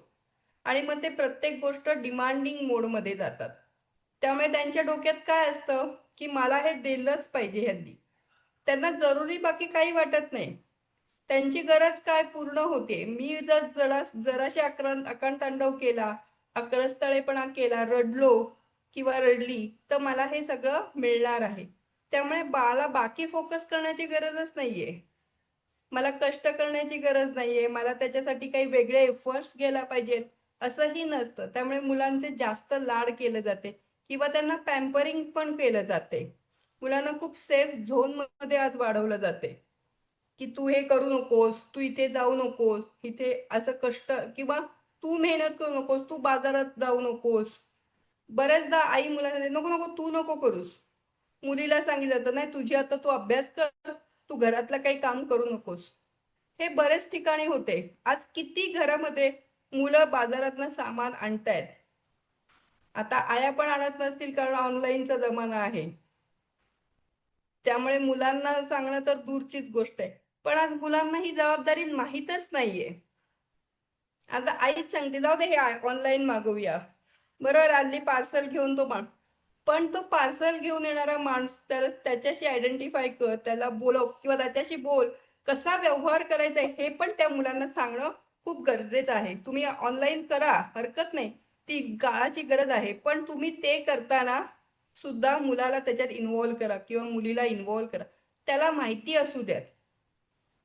आणि मग ते प्रत्येक गोष्ट डिमांडिंग मोडमध्ये जातात. त्यामुळे त्यांच्या डोक्यात काय असतं की मला हे दिलंच पाहिजे ह्यांनी. त्यांना जरुरी बाकी काही वाटत नाही, त्यांची गरज काय पूर्ण होते. मी जर जराशी आकांतांडव केला, आक्रस्ताळेपणा केला, रडलो किंवा रडली तर मला हे सगळं मिळणार आहे. त्यामुळे मला बाकी फोकस करण्याची गरजच नाहीये, मला कष्ट करण्याची गरज नाहीये, मला त्याच्यासाठी काही वेगळे एफर्ट्स घ्यायला पाहिजेत असंही नसतं. त्यामुळे मुलांचे जास्त लाड केले जाते, किंवा त्यांना पॅम्परिंग पण केलं जाते. मुलांना खूप सेफ झोन मध्ये आज वाढवलं जाते की तू हे करू नकोस, तू इथे जाऊ नकोस, इथे असं कष्ट किंवा तू मेहनत करू नकोस, तू बाजारात जाऊ नकोस. बऱ्याचदा आई मुलांना नको नको तू नको करूस. मुलीला सांगितलं जातं नाही तुझी आता तू अभ्यास कर, तू घरातलं काही काम करू नकोस. हे बरेच ठिकाणी होते. आज किती घरामध्ये मुलं बाजारातनं सामान आणतायत. आता आया पण आणत नसतील कारण ऑनलाईनचा जमाना आहे, त्यामुळे मुलांना सांगणं तर दूरचीच गोष्ट आहे. पण आज मुलांना ही जबाबदारी माहीतच नाहीये. आता आईच सांगते जाऊ दे हे ऑनलाईन मागवूया, बरोबर आली पार्सल घेऊन तो पण तो पार्सल घेऊन येणारा माणूस त्याच्याशी आयडेंटिफाय कर, त्याला बोलव किंवा त्याच्याशी बोल, कसा व्यवहार करायचा हे पण त्या मुलांना सांगणं खूप गरजेचं आहे. तुम्ही ऑनलाईन करा, हरकत नाही, ती काळाची गरज आहे, पण तुम्ही ते करताना सुद्धा मुलाला त्याच्यात इन्व्हॉल्व करा किंवा मुलीला इन्व्हॉल्व करा, त्याला माहिती असू द्यात.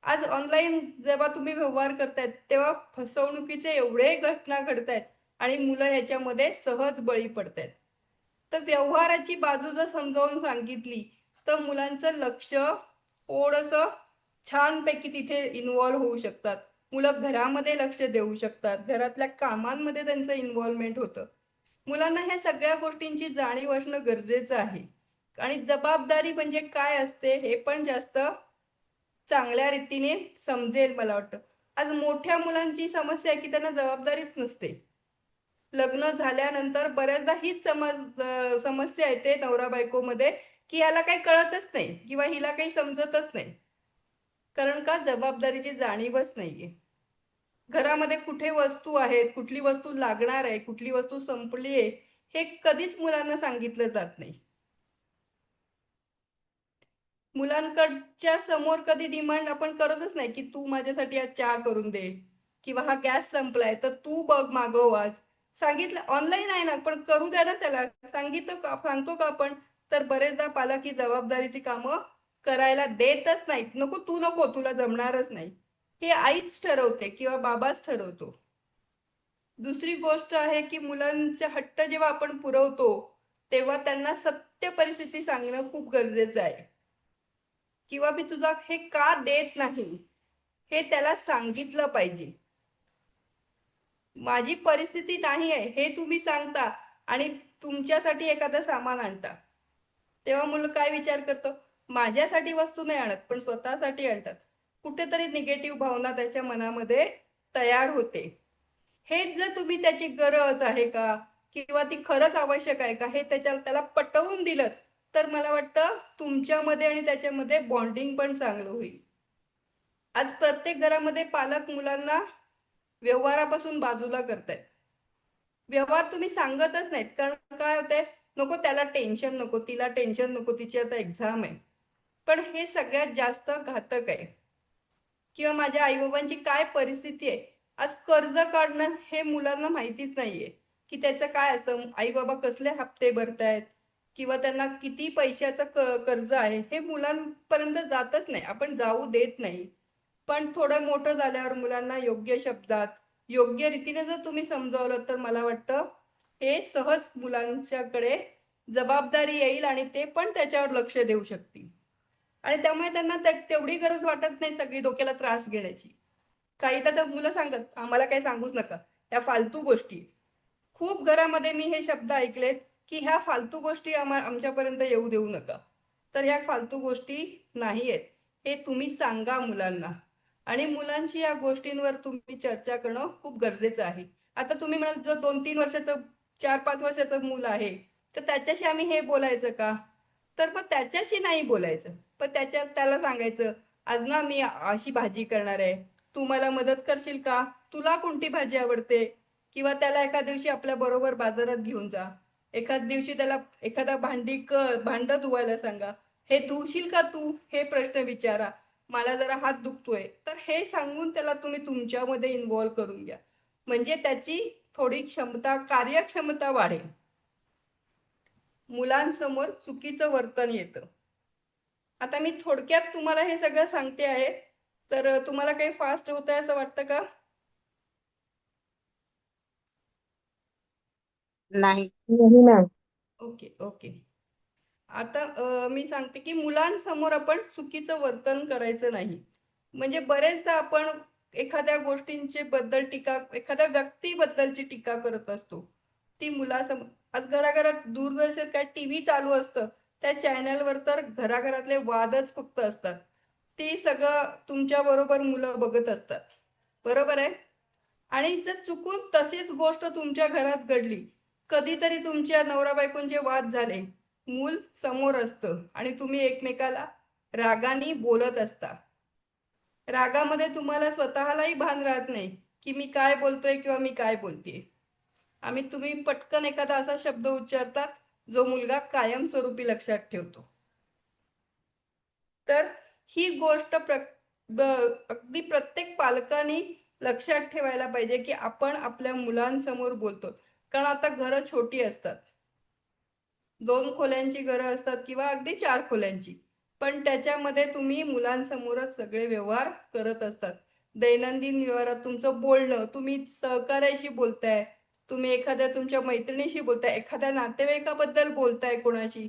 आज ऑनलाईन जेव्हा तुम्ही व्यवहार करतायत तेव्हा फसवणुकीचे एवढे घटना घडतायत आणि मुलं ह्याच्यामध्ये सहज बळी पडतायत. तर व्यवहाराची बाजू जर समजावून सांगितली तर मुलांचं लक्ष थोडंसं छानपैकी तिथे इन्व्हॉल्व होऊ शकतात. मुलं घरामध्ये लक्ष देऊ शकतात, घरातल्या कामांमध्ये त्यांचं इन्व्हॉल्वमेंट होतं. मुलांना ह्या सगळ्या गोष्टींची जाणीव असणं गरजेचं आहे, आणि जबाबदारी म्हणजे काय असते हे पण जास्त चांगल्या रीतीने समजेल मला वाटतं. आज मोठ्या मुलांची समस्या आहे की त्यांना जबाबदारीच नसते. लग्न झाल्यानंतर बऱ्याचदा हीच समस्या येते नवरा बायको मध्ये की याला काही कळतच नाही किंवा हिला काही समजतच नाही, कारण का जबाबदारीची जाणीवच नाहीये. घरामध्ये कुठे वस्तू आहेत, कुठली वस्तू लागणार आहे, कुठली वस्तू संपली आहे हे कधीच मुलांना सांगितलं जात नाही. मुलांकडच्या समोर कधी डिमांड आपण करतच नाही की तू माझ्यासाठी आज चहा करून दे, किंवा हा गॅस संपलाय तर तू बघ मागव आज. सांगितलं ऑनलाईन आहे ना, पण करू द्या ना त्याला, सांगतो का आपण. तर बरेचदा पालक ही जबाबदारीची कामं करायला देतच नाहीत. नको तू नको, तुला जमणारच नाही, हे आईच ठरवते किंवा बाबाच ठरवतो. दुसरी गोष्ट आहे की मुलांच्या हट्ट जेव्हा आपण पुरवतो तेव्हा त्यांना सत्य परिस्थिती सांगणं खूप गरजेचं आहे, किंवा मी तुझा हे का देत नाही हे त्याला सांगितलं पाहिजे. माझी परिस्थिती नाही आहे हे तुम्ही सांगता आणि तुमच्यासाठी एखादं सामान आणता, तेव्हा मुलं काय विचार करतं, माझ्यासाठी वस्तू नाही आणत पण स्वतःसाठी आणतात. कुठेतरी निगेटिव्ह भावना त्याच्या मनामध्ये तयार होते. हेच जर तुम्ही त्याची गरज आहे का किंवा ती खरंच आवश्यक आहे का हे त्याला पटवून दिलं तर मला वाटतं तुमच्यामध्ये आणि त्याच्यामध्ये बॉन्डिंग पण चांगलं होईल. आज प्रत्येक घरामध्ये पालक मुलांना व्यवहारापासून बाजूला करतायत. व्यवहार तुम्ही सांगतच नाहीत, कारण काय होतंय, नको त्याला टेन्शन नको, तिला टेन्शन नको, तिची आता एक्झाम आहे. पण हे सगळ्यात जास्त घातक आहे. किंवा माझ्या आईबाबांची काय परिस्थिती आहे, आज कर्ज काढणं हे मुलांना माहितीच नाहीये की त्याचं काय असतं, आई बाबा कसले हप्ते भरतायत किंवा त्यांना किती पैशाचं कर्ज आहे हे मुलांपर्यंत जातच नाही, आपण जाऊ देत नाही. पण थोडं मोठं झाल्यावर मुलांना योग्य शब्दात योग्य रीतीने जर तुम्ही समजावलं तर मला वाटतं हे सहज मुलांच्याकडे जबाबदारी येईल आणि ते पण त्याच्यावर लक्ष देऊ शकतील. आणि त्यामुळे त्यांना तेवढी गरज वाटत नाही सगळी डोक्याला त्रास घेण्याची. काही तर मुलं सांगतात आम्हाला काही सांगूच नका, या फालतू गोष्टी. खूप घरामध्ये मी हे शब्द ऐकलेत की ह्या फालतू गोष्टी आमच्यापर्यंत येऊ देऊ नका. तर ह्या फालतू गोष्टी नाही आहेत हे तुम्ही सांगा मुलांना. आणि मुलांशी या गोष्टींवर तुम्ही चर्चा करणं खूप गरजेचं आहे. आता तुम्ही म्हणाल जो 2-3 वर्षाचं 4-5 वर्षाचं मूल आहे तर त्याच्याशी आम्ही हे बोलायचं का? तर मग त्याच्याशी नाही बोलायचं, पण त्याला सांगायचं आज ना मी अशी भाजी करणार आहे, तू मला मदत करशील का? तुला कोणती भाजी आवडते? किंवा त्याला एका दिवशी आपल्या बरोबर बाजारात घेऊन जा. एखाद दिवशी त्याला एखादा भांड धुवायला सांगा. हे धुवशील का तू? हे प्रश्न विचारा. मला जरा हात दुखतोय, तर हे सांगून त्याला तुम्ही तुमच्यामध्ये इन्व्हॉल्व करून घ्या. म्हणजे त्याची थोडी कार्यक्षमता वाढेल. मुलांसमोर चुकीचं वर्तन येतं. आता मी थोडक्यात तुम्हाला हे सगळं सांगते आहे, तर तुम्हाला काही फास्ट होत आहे असं वाटतं का? नाही. Okay okay. आता मी सांगते की मुलांसमोर आपण चुकीचं वर्तन करायचं नाही. म्हणजे बरेचदा आपण एखाद्या गोष्टींचे बद्दल एखाद्या व्यक्तीबद्दलची टीका करत असतो. ती मुलासमोर आज घराघरात दूरदर्शन काय टीव्ही चालू असतं, त्या चॅनलवर तर घराघरातले वादच फक्त असतात. ते सगळं तुमच्या बरोबर मुलं बघत असतात, बरोबर आहे. आणि जर चुकून तशीच गोष्ट तुमच्या घरात घडली, कधीतरी तुमच्या नवरा बायकोंचे वाद झाले, मूल समोर असतं आणि तुम्ही एकमेकाला रागाने बोलत असता. रागामध्ये तुम्हाला स्वतःलाही भान राहत नाही की मी काय बोलतोय किंवा मी काय बोलतेय. तुम्ही पटकन एखादा असा शब्द उच्चारतात जो मुलगा कायमस्वरूपी लक्षात ठेवतो. तर ही गोष्ट अगदी प्रत्येक पालकांनी लक्षात ठेवायला पाहिजे की आपण आपल्या मुलांसमोर बोलतो. कारण आता घरं छोटी असतात, 2 खोल्यांची घरं असतात किंवा अगदी 4 खोल्यांची, पण त्याच्यामध्ये तुम्ही मुलांसमोरच सगळे व्यवहार करत असतात. दैनंदिन व्यवहारात तुमचं बोलणं, तुम्ही सहकार्याशी बोलताय, तुम्ही एखाद्या तुमच्या मैत्रिणीशी बोलताय, एखाद्या नातेवाईकाबद्दल बोलताय कोणाशी,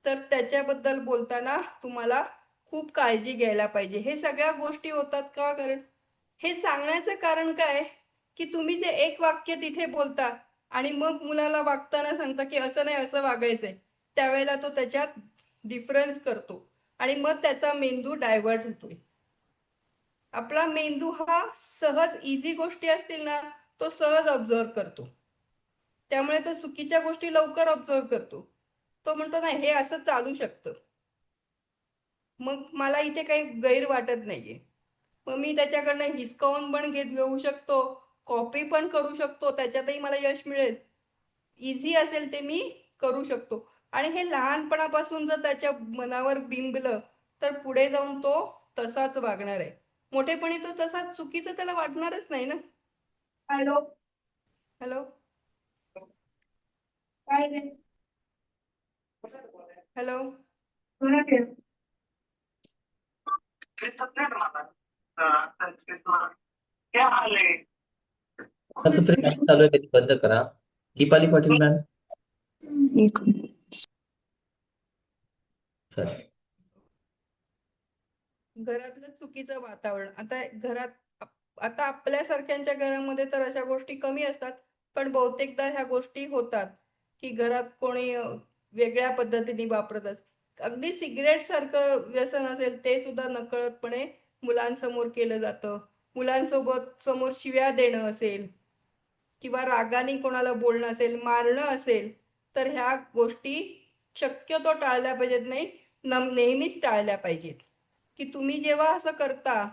तर त्याच्याबद्दल बोलताना तुम्हाला खूप काळजी घ्यायला पाहिजे. हे सगळ्या गोष्टी होतात का? कारण हे सांगण्याचं कारण काय की तुम्ही जे एक वाक्य तिथे बोलता आणि मग मुलाला वागताना सांगता की असं नाही असं वागायचंय, त्यावेळेला तो त्याच्यात डिफरन्स करतो आणि मग त्याचा मेंदू डायव्हर्ट होतोय. आपला मेंदू हा सहज इझी गोष्टी असतील ना तो सहज ऑब्झर्व करतो, त्यामुळे तो चुकीच्या गोष्टी लवकर ऑब्झर्व करतो. तो म्हणतो नाही हे असं चालू शकतं, मग मला इथे काही गैर वाटत नाहीये. मग मी त्याच्याकडनं हिसकावून पण घेऊ शकतो, कॉपी पण करू शकतो, त्याच्यातही मला यश मिळेल. इझी असेल ते मी करू शकतो. आणि हे लहानपणापासून जर त्याच्या मनावर बिंबलं तर पुढे जाऊन तो तसाच वागणार आहे. मोठेपणी तो तसा चुकीचं त्याला वाटणारच नाही ना. हॅलो हॅलो हॅलो कोणाचं तरी माईक चालू आहे, त्यांनी बंद करा. दीपाली पाटील मॅम. घरातलं चुकीचं वातावरण. आता आपल्यासारख्यांच्या घरामध्ये तर अशा गोष्टी कमी असतात, पण बहुतेकदा ह्या गोष्टी होतात की घरात कोणी वेगळ्या पद्धतीने वापरत असत. अगदी सिगरेट सारखं व्यसन असेल ते सुद्धा नकळतपणे मुलांसमोर केलं जातं. मुलांसोबत समोर शिव्या देणं असेल किंवा रागाने कोणाला बोलणं असेल, मारणं असेल, तर ह्या गोष्टी शक्यतो टाळल्या पाहिजेत. नाही नेहमीच टाळल्या पाहिजेत. की तुम्ही जेव्हा असं करता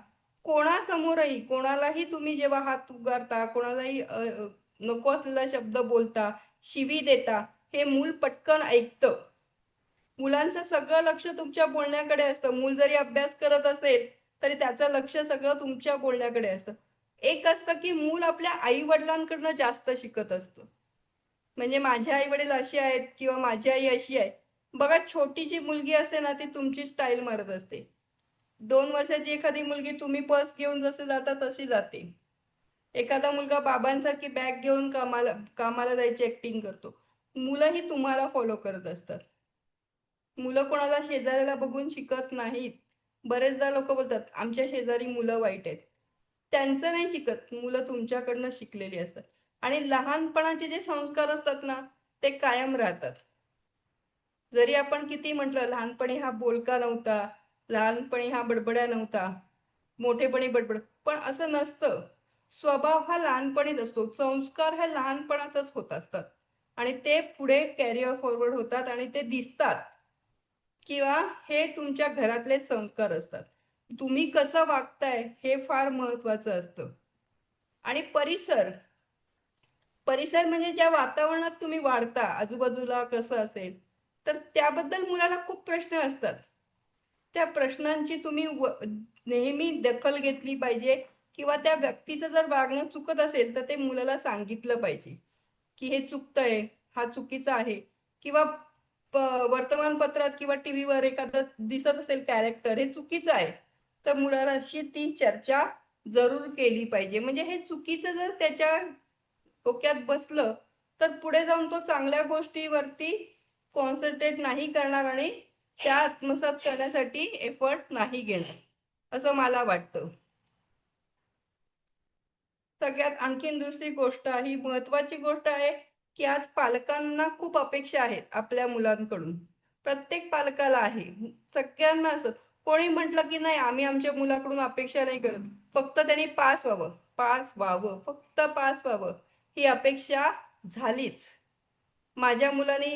कोणासमोरही कोणालाही, तुम्ही जेव्हा हात उगारता, कोणालाही नको असलेला शब्द बोलता, शिवी देता, हे मूल पटकन ऐकतं. मुलांचं सगळं लक्ष तुमच्या बोलण्याकडे असतं. मूल जरी अभ्यास करत असेल तरी त्याचं लक्ष सगळं तुमच्या बोलण्याकडे असतं. एक असतं की मूल आपल्या आई वडिलांकडनं जास्त शिकत असतं. म्हणजे माझे आई वडील असे आहेत किंवा माझी आई अशी आहे, बघा, छोटी जी मुलगी असते ना ती तुमची स्टाईल मारत असते. 2 वर्षाची एखादी मुलगी तुम्ही पर्स घेऊन जसे जाता तशी जाते. एखादा मुलगा बाबांसारखी बॅग घेऊन कामाला कामाला जायची ऍक्टिंग करतो. मुलंही तुम्हाला फॉलो करत असतात. मुलं कोणाला शेजाऱ्याला बघून शिकत नाहीत. बरेचदा लोक बोलतात आमच्या शेजारी मुलं वाईट आहेत. त्यांचं नाही शिकत, मुलं तुमच्याकडनं शिकलेली असतात. आणि लहानपणाचे जे संस्कार असतात ना ते कायम राहतात. जरी आपण किती म्हटलं लहानपणी हा बोलका नव्हता, लहानपणी हा बडबड्या नव्हता, मोठेपणी बडबड, पण असं नसतं. स्वभाव हा लहानपणीच असतो, संस्कार हा लहानपणातच होत असतात आणि ते पुढे कॅरियर फॉरवर्ड होतात आणि ते दिसतात. किंवा हे तुमच्या घरातले संस्कार असतात. तुम्ही कसं वागताय हे फार महत्वाचं असतं. आणि परिसर परिसर म्हणजे ज्या वातावरणात तुम्ही वाढता, आजूबाजूला कसं असेल, तर त्याबद्दल मुलाला खूप प्रश्न असतात. त्या प्रश्नांची तुम्ही नेहमी दखल घेतली पाहिजे. किंवा त्या व्यक्तीचं जर वागणं चुकत असेल तर ते मुलाला सांगितलं पाहिजे की हे चुकतंय, हा चुकीचा आहे. किंवा वर्तमानपत्रात किंवा टीव्हीवर एखादं दिसत असेल कॅरेक्टर हे चुकीचं आहे, तर मुलाला अशी ती चर्चा जरूर केली पाहिजे. म्हणजे हे चुकीचं जर त्याच्या डोक्यात बसलं तर पुढे जाऊन तो चांगल्या गोष्टीवरती कॉन्सन्ट्रेट नाही करणार आणि त्या आत्मसात करण्यासाठी एफर्ट नाही घेणार असं मला वाटतं. सगळ्यात आणखीन दुसरी गोष्ट ही महत्वाची गोष्ट आहे की आज पालकांना खूप अपेक्षा आहेत आपल्या मुलांकडून. प्रत्येक पालकाला आहे, सगळ्यांना असत. कोणी म्हटलं की नाही आम्ही आमच्या मुलाकडून अपेक्षा नाही करत, फक्त त्यांनी पास व्हावं, पास व्हावं, फक्त पास व्हावं ही अपेक्षा झालीच. माझ्या मुलाने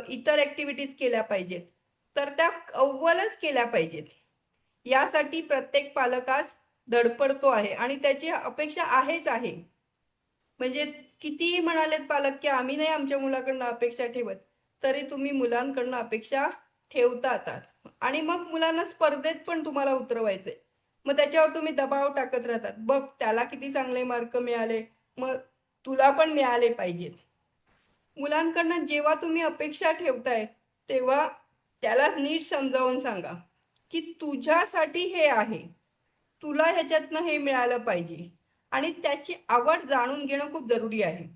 इतर ऍक्टिव्हिटीज केल्या पाहिजेत तर त्या अव्वलच केल्या पाहिजेत, यासाठी प्रत्येक पालक आज धडपडतो आहे आणि त्याची अपेक्षा आहेच आहे. म्हणजे कितीही म्हणालेत पालक की आम्ही नाही आमच्या मुलाकडनं अपेक्षा ठेवत, तरी तुम्ही मुलांकडनं अपेक्षा ठेवतात. आणि मग मुलांना स्पर्धेत पण तुम्हाला उतरवायचंय, मग त्याच्यावर तुम्ही दबाव टाकत राहतात. बघ त्याला किती चांगले मार्क मिळाले, मग तुला पण मिळाले पाहिजेत. मुलांकडनं जेव्हा तुम्ही अपेक्षा ठेवताय तेव्हा त्याला नीट समजावून सांगा की तुझ्यासाठी हे आहे, तुला ह्याच्यातनं हे मिळालं पाहिजे आणि त्याची आवड जाणून घेणं खूप जरुरी आहे.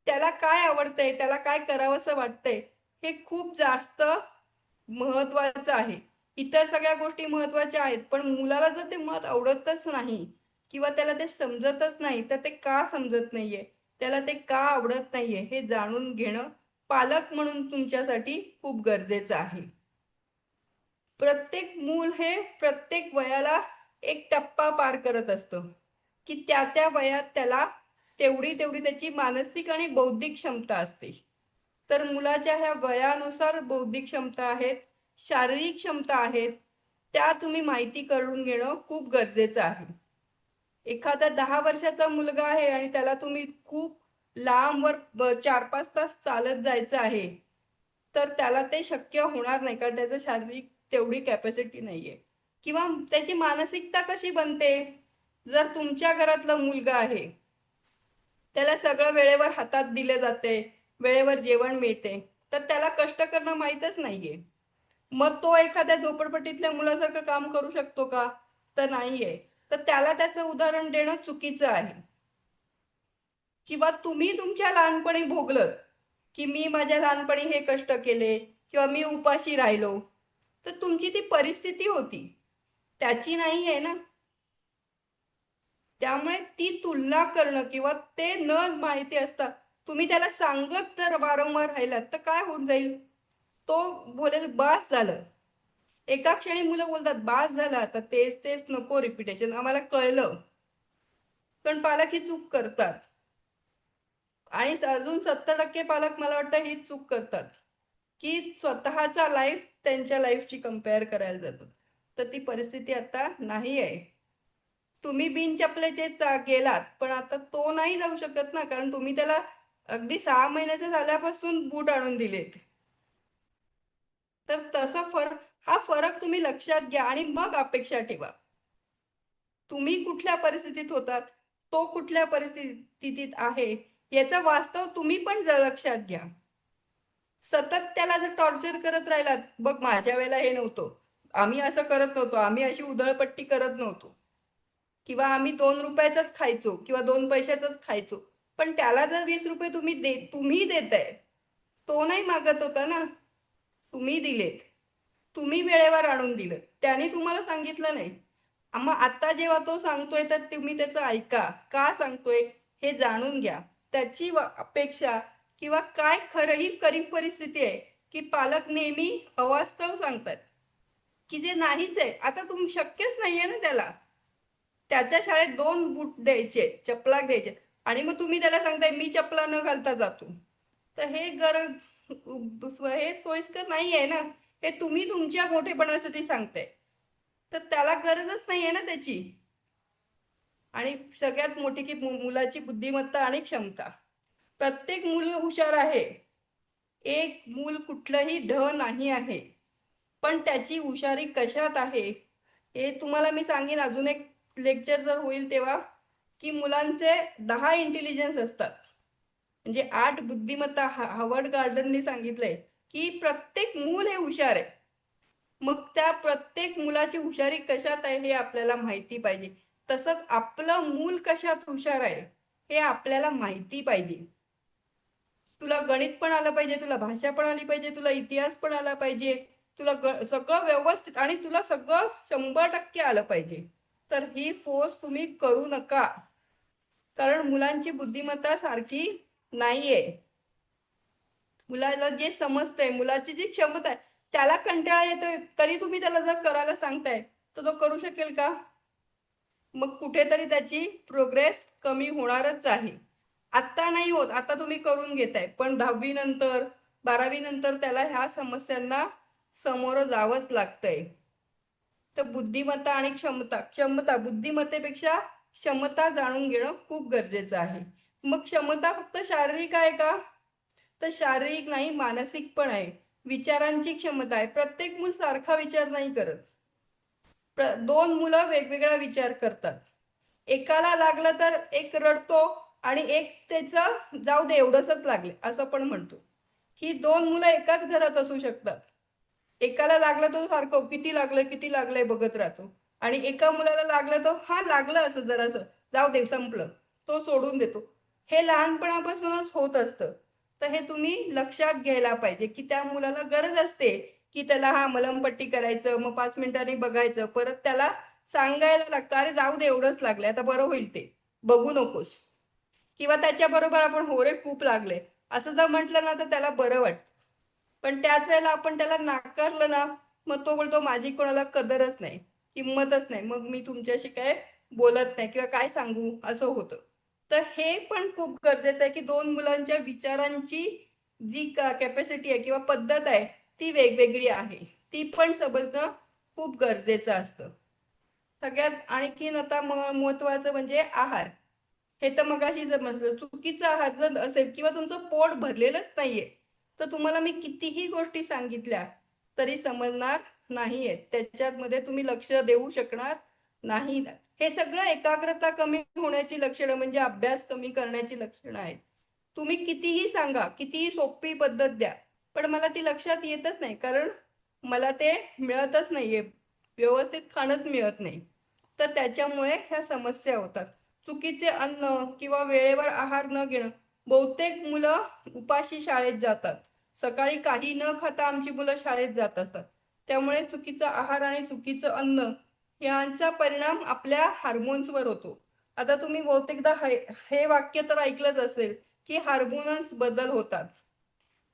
त्याला काय आवडतंय, त्याला काय करावंसं वाटतंय हे खूप जास्त महत्वाचं आहे. इतर सगळ्या गोष्टी महत्वाच्या आहेत, पण मुलाला जर ते मुळात आवडतच नाही किंवा त्याला ते समजतच नाही तर ते का समजत नाहीये, त्याला ते का आवडत नाहीये हे जाणून घेणं पालक म्हणून तुमच्यासाठी खूप गरजेचं आहे. प्रत्येक मूल हे प्रत्येक वयाला एक टप्पा पार करत असतं की त्या त्या वयात त्याला तेवढी तेवढी त्याची मानसिक आणि बौद्धिक क्षमता असते. तर मुलाच्या ह्या वयानुसार बौद्धिक क्षमता आहेत, शारीरिक क्षमता आहेत, त्या तुम्ही माहिती करून घेणं खूप गरजेचं आहे. एखादा 10 वर्षाचा मुलगा आहे आणि त्याला तुम्ही खूप लांबवर 4-5 तास चालत जायचं आहे, तर त्याला ते शक्य होणार नाही कारण त्याचं शारीरिक तेवढी कॅपॅसिटी नाहीये. किंवा त्याची मानसिकता कशी बनते, जर तुमच्या घरातला मुलगा आहे त्याला सगळं वेळेवर हातात दिले जाते, वेळेवर जेवण मिळते, तर त्याला कष्ट करणं माहीतच नाहीये. मग तो एखाद्या झोपडपट्टीतल्या मुलासारखं काम करू शकतो का, तर नाहीये. तर त्याला त्याचं उदाहरण देणं चुकीचं आहे. किंवा तुम्ही तुमच्या लहानपणी भोगलत की मी माझ्या लहानपणी हे कष्ट केले किंवा मी उपाशी राहिलो, तर तुमची ती परिस्थिती होती, त्याची नाही आहे ना. त्यामुळे ती तुलना करणं किंवा ते न माहिती असता तुम्ही त्याला सांगत जर वारंवार राहिलात तर काय होऊन जाईल, तो बोलेल बास झालं. एका क्षणी मुलं बोलतात बास झालं, आता तेच तेच नको रिपिटेशन, आम्हाला कळलं. पण पालक ही चूक करतात आणि अजून 70% पालक मला वाटतं ही चूक करतात की स्वतःचा लाईफ त्यांच्या लाईफची कंपेअर करायला जातात. तर ती परिस्थिती आता नाही आहे. तुम्ही बिन चपलेचे गेलात पण आता तो नाही जाऊ शकत ना, कारण तुम्ही त्याला अगदी 6 महिन्याचे झाल्यापासून बूट आणून दिलेत. तर तसा हा फरक तुम्ही लक्षात घ्या आणि मग अपेक्षा ठेवा. तुम्ही कुठल्या परिस्थितीत होतात, तो कुठल्या परिस्थितीत आहे याचा वास्तव तुम्ही पण लक्षात घ्या. सतत त्याला जर टॉर्चर करत राहिलात, बघ माझ्या वेळेला हे नव्हतं, आम्ही असं करत नव्हतो, आम्ही अशी उधळपट्टी करत नव्हतो, किंवा आम्ही 2 रुपयाचाच खायचो किंवा 2 पैशाचाच खायचो, पण त्याला जर 20 रुपये तुम्ही देताय, तो नाही मागत होता ना, तुम्ही दिलेत, तुम्ही वेळेवर आणून दिलं, त्याने तुम्हाला सांगितलं नाही. मग आता जेव्हा तो सांगतोय तर तुम्ही त्याचं ऐका, का सांगतोय हे जाणून घ्या. त्याची अपेक्षा किंवा काय खरंही खरी परिस्थिती आहे की पालक नेहमी अवास्तव सांगतात की जे नाहीच आहे. आता तुम्ही शक्यच नाहीये ना त्याला, त्याच्या शाळेत 2 बूट द्यायचे, चपला द्यायचे, आणि मग तुम्ही त्याला सांगताय मी चपला न घालता जातो, तर हे हे सोयीस्कर नाही आहे ना. हे तुम्ही तुमच्या मोठेपणासाठी सांगताय, तर त्याला गरजच नाहीये ना त्याची. आणि सगळ्यात मोठी की मुलाची बुद्धिमत्ता आणि क्षमता. प्रत्येक मूल हुशार आहे, एक मूल कुठलंही ढ नाही आहे, पण त्याची हुशारी कशात आहे हे तुम्हाला मी सांगेन अजून एक लेक्चर जर होईल तेव्हा, की मुलांचे 10 इंटेलिजन्स असतात, म्हणजे 8 बुद्धिमत्ता. हार्वर्ड गार्डनने सांगितलंय की प्रत्येक मूल हे हुशार आहे. मग त्या प्रत्येक मुलाची हुशारी कशात आहे हे आपल्याला माहिती पाहिजे. तसंच आपलं मूल कशात हुशार आहे हे आपल्याला माहिती पाहिजे. तुला गणित पण आलं पाहिजे, तुला भाषा पण आली पाहिजे, तुला इतिहास पण आला पाहिजे, तुला सगळं व्यवस्थित, आणि तुला सगळं 100% आलं पाहिजे. तर ही फोर्स तुम्ही करू नका, कारण मुलांची बुद्धिमत्ता सारखी नाहीये. मुलाला जे समजतंय, मुलाची जी क्षमता आहे, त्याला कंटाळा येतोय तरी तुम्ही त्याला जर करायला सांगताय तर तो करू शकेल का? मग कुठेतरी त्याची प्रोग्रेस कमी होणारच आहे. आत्ता नाही होत, आता तुम्ही करून घेताय, पण 10वी नंतर 12वी नंतर त्याला ह्या समस्यांना समोर जावंच लागतंय. तर बुद्धिमत्ता आणि क्षमता बुद्धिमत्तेपेक्षा क्षमता जाणून घेणं खूप गरजेचं आहे. मग क्षमता फक्त शारीरिक आहे का? तर शारीरिक नाही, मानसिक पण आहे. विचारांची क्षमता आहे. प्रत्येक मूल सारखा विचार नाही करत. 2 मुलं वेगवेगळा विचार करतात. एकाला लागलं तर एक रडतो आणि एक त्याचं जाऊ दे एवढंच लागले असं पण म्हणतो. ही 2 मुलं एकाच घरात असू शकतात. एकाला लागलं तो सारखं किती लागलंय बघत राहतो, आणि एका मुलाला लागलं तो हा लागलं असं जरासं जाऊ दे संपलं, तो सोडून देतो. हे लहानपणापासूनच होत असतं. तर हे तुम्ही लक्षात घ्यायला पाहिजे की त्या मुलाला गरज असते की त्याला हा मलमपट्टी करायचं, मग 5 मिनिटांनी बघायचं, परत त्याला सांगायला लागतं अरे जाऊ दे एवढंच लागलंय आता बरं होईल, ते बघू नकोस. किंवा त्याच्याबरोबर आपण हो रे खूप लागले असं जर म्हटलं ना तर त्याला बरं वाटतं. पण त्याच वेळेला आपण त्याला नाकारलं ना, मग तो बोलतो माझी कोणाला कदरच नाही, किंमतच नाही, मग मी तुमच्याशी काय बोलत नाही किंवा काय सांगू असं होतं. तर हे पण खूप गरजेचं आहे की 2 मुलांच्या विचारांची जी कॅपॅसिटी आहे किंवा पद्धत आहे ती वेगवेगळी आहे, ती पण समजणं खूप गरजेचं असतं. सगळ्यात आणखीन आता महत्वाचं म्हणजे आहार. हे तर मगाशी जर म्हटलं, चुकीचा आहार जर असेल किंवा तुमचं पोट भरलेलंच नाहीये तर तुम्हाला मी कितीही गोष्टी सांगितल्या तरी समजणार नाहीये, त्याच्यामध्ये तुम्ही लक्ष देऊ शकणार नाही. हे सगळं एकाग्रता कमी होण्याची लक्षणं, म्हणजे अभ्यास कमी करण्याची लक्षणं आहेत. तुम्ही कितीही सांगा, कितीही सोपी पद्धत द्या, पण मला ती लक्षात येतच नाही, कारण मला ते मिळतच नाहीये, व्यवस्थित खाणंच मिळत नाही. तर त्याच्यामुळे ह्या समस्या होतात. चुकीचे अन्न किंवा वेळेवर आहार न घेणं. बहुतेक मुलं उपाशी शाळेत जातात. सकाळी काही न खाता आमची मुलं शाळेत जात असतात. त्यामुळे चुकीचा आहार आणि चुकीचं अन्न यांचा परिणाम आपल्या हार्मोन्सवर होतो. आता तुम्ही बहुतेकदा हे वाक्य तर ऐकलंच असेल की हार्मोन्स बदल होतात.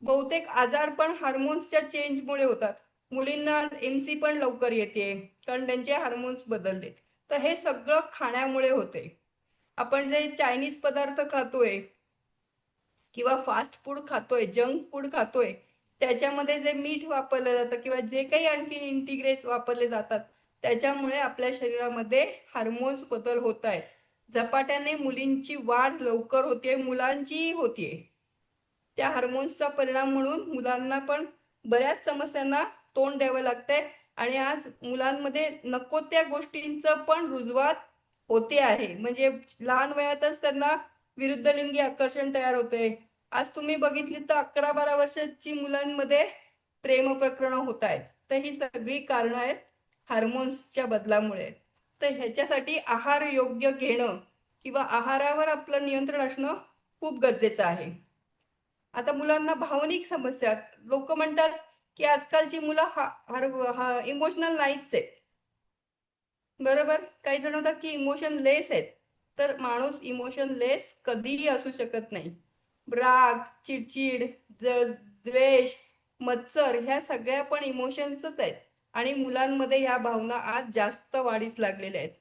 बहुतेक आजार पण हार्मोन्सच्या चेंजमुळे होतात. मुलींना MC पण लवकर येते कारण त्यांचे हार्मोन्स बदलले. तर हे सगळं खाण्यामुळे होते. आपण जे चायनीज पदार्थ खातोय किंवा फास्ट फूड खातोय, जंक फूड खातोय, त्याच्यामध्ये जे मीठ वापरलं जातं किंवा जे काही आणखी इंटिग्रेट्स वापरले जातात त्याच्यामुळे आपल्या शरीरामध्ये हार्मोन्स बदल होत आहेत. झपाट्याने मुलींची वाढ लवकर होते, मुलांचीही होतीये. त्या हार्मोन्सचा परिणाम म्हणून मुलांना पण बऱ्याच समस्यांना तोंड द्यावं लागतंय, आणि आज मुलांमध्ये नको त्या गोष्टींचं पण रुजवात होते आहे. म्हणजे लहान वयातच त्यांना विरुद्ध लिंगी आकर्षण तयार होते, आज तुम्ही बघितली तर 11-12 वर्षाची मुलांमध्ये प्रेम प्रकरण होत आहेत. तर ही सगळी कारणं आहेत हार्मोन्सच्या बदलामुळे. तर ह्याच्यासाठी आहार योग्य घेणं किंवा आहारावर आपलं नियंत्रण असणं खूप गरजेचं आहे. आता मुलांना भावनिक समस्या, लोक म्हणतात की आजकालची मुलं इमोशनल नाहीच आहेत. बरोबर, काही जण म्हणतात की इमोशन लेस आहेत. तर माणूस इमोशन लेस कधीही असू शकत नाही. राग, चिडचिड, द्वेष, मत्सर ह्या सगळ्या पण इमोशन्सच आहेत आणि मुलांमध्ये ह्या भावना आज जास्त वाढीस लागलेल्या आहेत.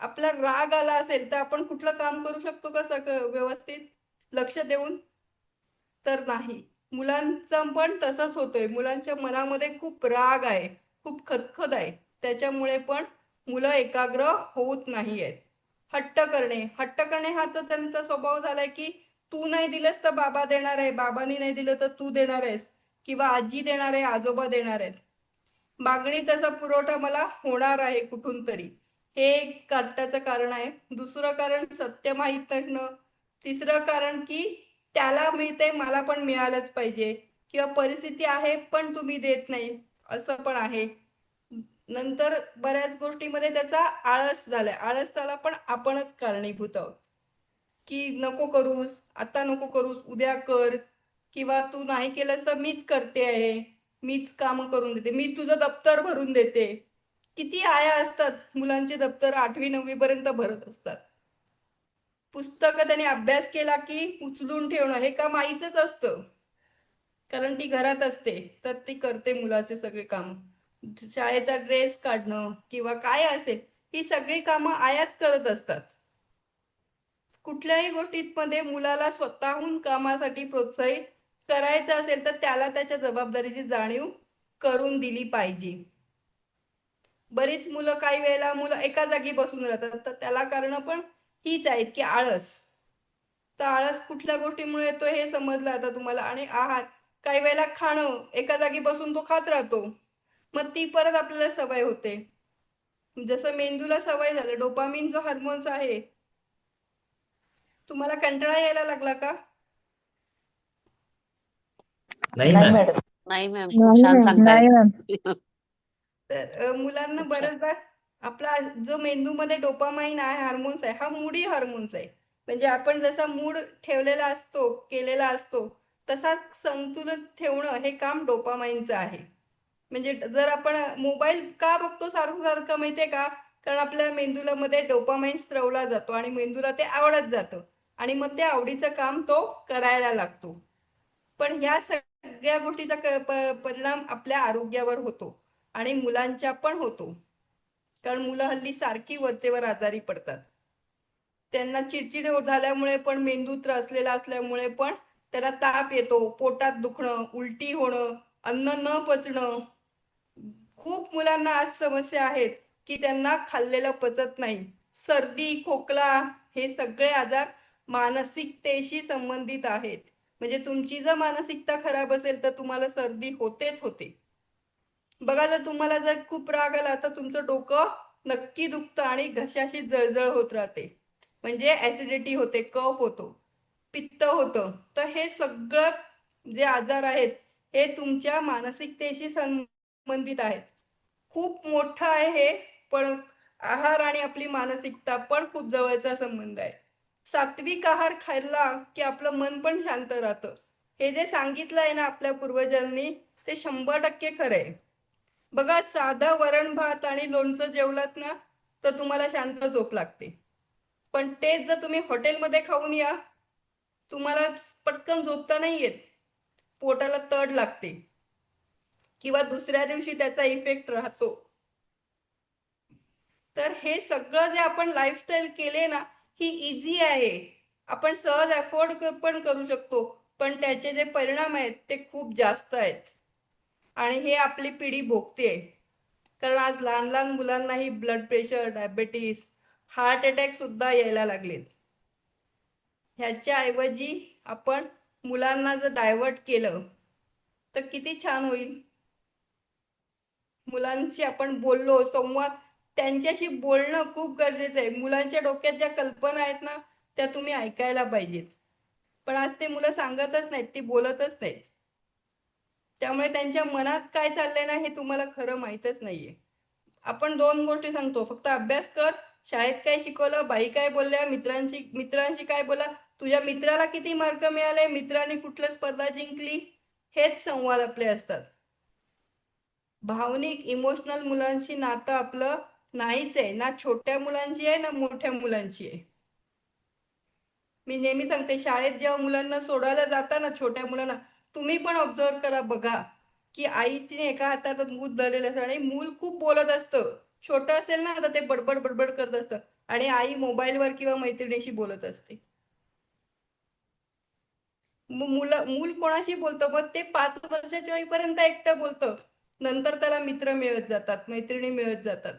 आपला राग आला असेल तर आपण कुठलं काम करू शकतो का व्यवस्थित लक्ष देऊन? तर नाही. मुलांचं पण तसंच होतंय. मुलांच्या मनामध्ये खूप राग आहे, खूप खदखद आहे. त्याच्यामुळे पण मुलं एकाग्र होत नाहीयेत. हट्ट करणे हा तर त्यांचा स्वभाव झालाय की तू नाही दिलंस तर बाबा देणार आहे, बाबांनी नाही दिलं तर तू देणार आहेस, किंवा आजी देणार आहे, आजोबा देणार आहेत. मागणी तसा पुरवठा मला होणार आहे कुठून तरी, हे एक हट्टाचं कारण आहे. दुसरं कारण सत्य माहीत नसणं. तिसरं कारण की त्याला मिळते मला पण मिळालंच पाहिजे, किंवा परिस्थिती आहे पण तुम्ही देत नाही, असं पण आहे. नंतर बऱ्याच गोष्टीमध्ये त्याचा आळस झालाय. आळसाला पण आपणच कारणीभूत आहोत की नको करूस, आता नको करूस, उद्या कर, किंवा तू नाही केलंस तर मीच करते आहे, मीच काम करून देते, मी तुझं दप्तर भरून देते. किती आया असतात मुलांचे दप्तर 8वी-9वी पर्यंत भरत असतात. पुस्तकं त्याने अभ्यास केला की उचलून ठेवणं हे काम आईचंच असतं, कारण ती घरात असते तर ती करते मुलाचे सगळे काम. शाळेचा ड्रेस काढणं किंवा काय असेल, ही सगळी कामं आयाच करत असतात. कुठल्याही गोष्टीमध्ये मुलाला स्वतःहून कामासाठी प्रोत्साहित करायचं असेल तर त्याला त्याच्या जबाबदारीची जाणीव करून दिली पाहिजे. बरीच मुलं, काही वेळेला मुलं एका जागी बसून राहतात, तर त्याला कारण पण हीच आहेत की आळस. तर आळस कुठल्या गोष्टीमुळे येतो हे समजलं आता तुम्हाला. आणि आहार, काही वेळेला खाणं, एका जागी बसून तो खात राहतो, मग ती परत आपल्याला सवय होते. जसं मेंदूला सवय झालं, डोपामिन जो हार्मोन्स आहे. तुम्हाला कंटाळा यायला लागला का? नाही नाही मॅम. मॅडम. नाही मॅम, खूप छान सांगताय. तर मुलांना बऱ्याचदा आपला जो मेंदूमध्ये डोपामाइन आहे, हार्मोन्स आहे, हा मूडी हार्मोन्स आहे. म्हणजे आपण जसा मूड ठेवलेला असतो, केलेला असतो, तसा संतुलित ठेवणं हे काम डोपामाइनचं आहे. म्हणजे जर आपण मोबाईल का बघतो सारखं सारखं माहितीये का? कारण आपल्या मेंदूला मध्ये डोपामाइन स्त्रवला जातो आणि मेंदूला ते आवडत जातं आणि मग ते आवडीचं काम तो करायला लागतो. पण ह्या सगळ्या गोष्टीचा परिणाम आपल्या आरोग्यावर होतो आणि मुलांच्या पण होतो. कारण मुलं हल्ली सारखी वरचेवर आजारी पडतात. त्यांना चिडचिड झाल्यामुळे पण, मेंदू त्रासलेला असल्यामुळे पण त्याला ताप येतो, पोटात दुखणं, उलटी होणं, अन्न न पचणं. खूप मुलांना आज समस्या आहेत की त्यांना खाल्लेलं पचत नाही. सर्दी, खोकला हे सगळे आजार मानसिकतेशी संबंधित आहेत. म्हणजे तुमची जर मानसिकता खराब असेल तर तुम्हाला सर्दी होतेच होते. बघा, जर तुम्हाला जर खूप राग आला तर तुमचं डोकं नक्की दुखतं आणि घशाशी जळजळ होत राहते. म्हणजे ऍसिडिटी होते, कफ होतो, पित्त होतं. तर हे सगळं जे आजार आहेत हे तुमच्या मानसिकतेशी संबंधित आहेत. खूप मोठं आहे हे, पण आहार आणि आपली मानसिकता पण खूप जवळचा संबंध आहे. सात्विक आहार खाल्ला की आपलं मन पण शांत राहतं. हे जे सांगितलं आहे ना आपल्या पूर्वजांनी, ते 100% खरं आहे. बघा, साधं वरण भात आणि लोणचं जेवलात ना तर तुम्हाला शांत झोप लागते. पण तेच जर तुम्ही हॉटेलमध्ये खाऊन या, तुम्हाला पटकन झोपता नाही येत, पोटाला तड लागते किंवा दुसऱ्या दिवशी त्याचा इफेक्ट राहतो. तर हे सगळं जे आपण लाईफस्टाईल केले ना, ही इझी आहे, आपण सहज अफोर्ड पण करू शकतो, पण त्याचे जे परिणाम आहेत ते खूप जास्त आहेत आणि हे आपली पिढी भोगते. कारण आज लहान लहान मुलांनाही blood pressure, diabetes, heart attack सुद्धा यायला लागलेत. ह्याच्या ऐवजी आपण मुलांना जर डायव्हर्ट केलं तर किती छान होईल. मुलांशी आपण बोललो, संवाद, त्यांच्याशी बोलणं खूप गरजेचं आहे. मुलांच्या डोक्यात ज्या कल्पना आहेत ना त्या तुम्ही ऐकायला पाहिजेत. पण आज ते मुलं सांगतच नाहीत, ती बोलतच नाहीत. त्यामुळे त्यांच्या मनात काय चाललंय ना हे तुम्हाला खरं माहीतच नाहीये. आपण 2 गोष्टी सांगतो, फक्त अभ्यास कर, शाळेत काय शिकवलं, बाई काय बोलल्या, मित्रांशी काय बोला, तुझ्या मित्राला किती मार्क मिळाले, मित्रांनी कुठलं स्पर्धा जिंकली, हेच संवाद आपले असतात. भावनिक इमोशनल मुलांशी नातं आपलं नाहीच आहे, ना छोट्या मुलांची आहे ना मोठ्या मुलांची आहे. मी नेहमी सांगते, शाळेत जेव्हा मुलांना सोडायला जाता ना, छोट्या मुलांना, तुम्ही पण ऑब्झर्व करा, बघा की आईने एका हातात मूल धरलेलं असतं आणि मूल खूप बोलत असतं. छोटं असेल ना तर ते बडबड बडबड करत असतं आणि आई मोबाईलवर किंवा मैत्रिणीशी बोलत असते. मूल कोणाशी बोलतं, मग ते 5 वर्षाच्या होईपर्यंत एकटं बोलतं. नंतर त्याला मित्र मिळत जातात, मैत्रिणी मिळत जातात.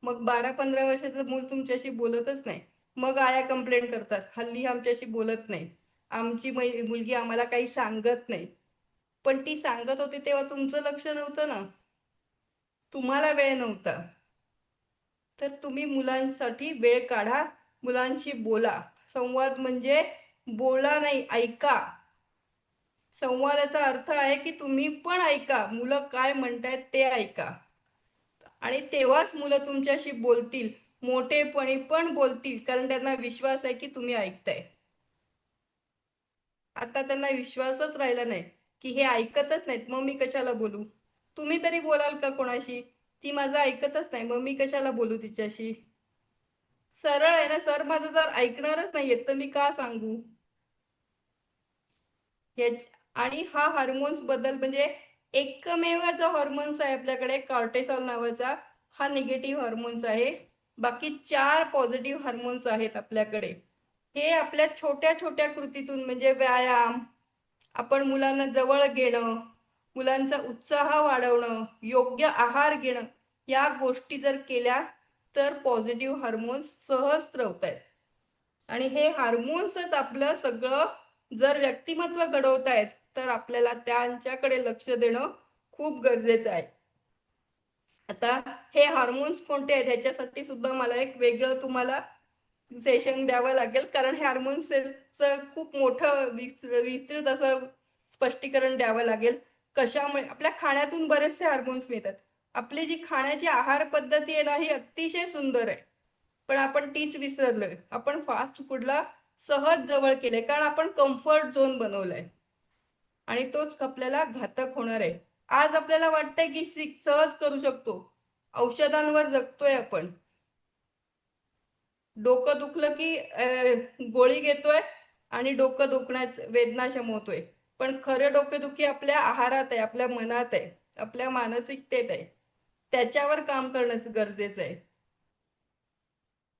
मग 12-15 वर्षाचं मूल तुमच्याशी बोलतच नाही. मग आया कंप्लेंट करतात, हल्ली आमच्याशी बोलत नाही, आमची मुलगी आम्हाला काही सांगत नाही. पण ती सांगत होती तेव्हा तुमचं लक्ष नव्हतं ना, तुम्हाला वेळ नव्हता. तर तुम्ही मुलांसाठी वेळ काढा, मुलांशी बोला. संवाद म्हणजे बोला नाही, ऐका. संवादाचा अर्थ आहे की तुम्ही पण ऐका, मुलं काय म्हणतायत ते ऐका, आणि तेव्हाच मुलं तुमच्याशी बोलतील, मोठेपणी पण बोलतील, कारण त्यांना विश्वास आहे की तुम्ही ऐकताय. आता त्यांना विश्वासच राहिला नाही की हे ऐकतच नाहीत, मग मी कशाला बोलू. तुम्ही तरी बोलाल का कोणाशी, ती माझं ऐकतच नाही, मग मी कशाला बोलू तिच्याशी. सरळ आहे ना सर, माझं जर ऐकणारच नाहीये तर मी का सांगू. आणि हा हार्मोन्स बद्दल म्हणजे एकमेव जो हार्मोन्स आहे आपल्याकडे कॉर्टिसॉल नावाचा, हा निगेटिव्ह हार्मोन्स आहे. बाकी 4 पॉझिटिव्ह हार्मोन्स आहेत आपल्याकडे. हे आपल्या छोट्या छोट्या कृतीतून, म्हणजे व्यायाम, आपण मुलांना जवळ घेणं, मुलांचा उत्साह वाढवणं, योग्य आहार घेणं, या गोष्टी जर केल्या तर पॉझिटिव्ह हार्मोन्स सहज स्त्रवत आहेत. आणि हे हार्मोन्सच आपलं सगळं, जर व्यक्तिमत्व घडवतायत तर आपल्याला त्यांच्याकडे लक्ष देणं खूप गरजेचं आहे. आता हे हार्मोन्स कोणते आहेत ह्याच्यासाठी सुद्धा मला एक वेगळं तुम्हाला सेशन द्यावं लागेल, कारण हे हार्मोन्सचं खूप मोठं विस्तृत असं स्पष्टीकरण द्यावं लागेल. कशामुळे आपल्या खाण्यातून बरेचसे हार्मोन्स मिळतात. आपली जी खाण्याची आहार पद्धती आहे ना ही अतिशय सुंदर आहे, पण आपण तीच विसरलोय. आपण फास्ट फूडला सहज जवळ केले, कारण आपण कम्फर्ट झोन बनवलाय आणि तोच आपल्याला घातक होणार आहे. आज आपल्याला वाटतंय की सहज करू शकतो, औषधांवर जगतोय आपण. डोकं दुखलं की गोळी घेतोय आणि डोकं दुखण्यात वेदना शमवतोय. पण खरं डोकेदुखी आपल्या आहारात आहे, आपल्या मनात आहे, आपल्या मानसिकतेत आहे. त्याच्यावर काम करणं गरजेचं आहे.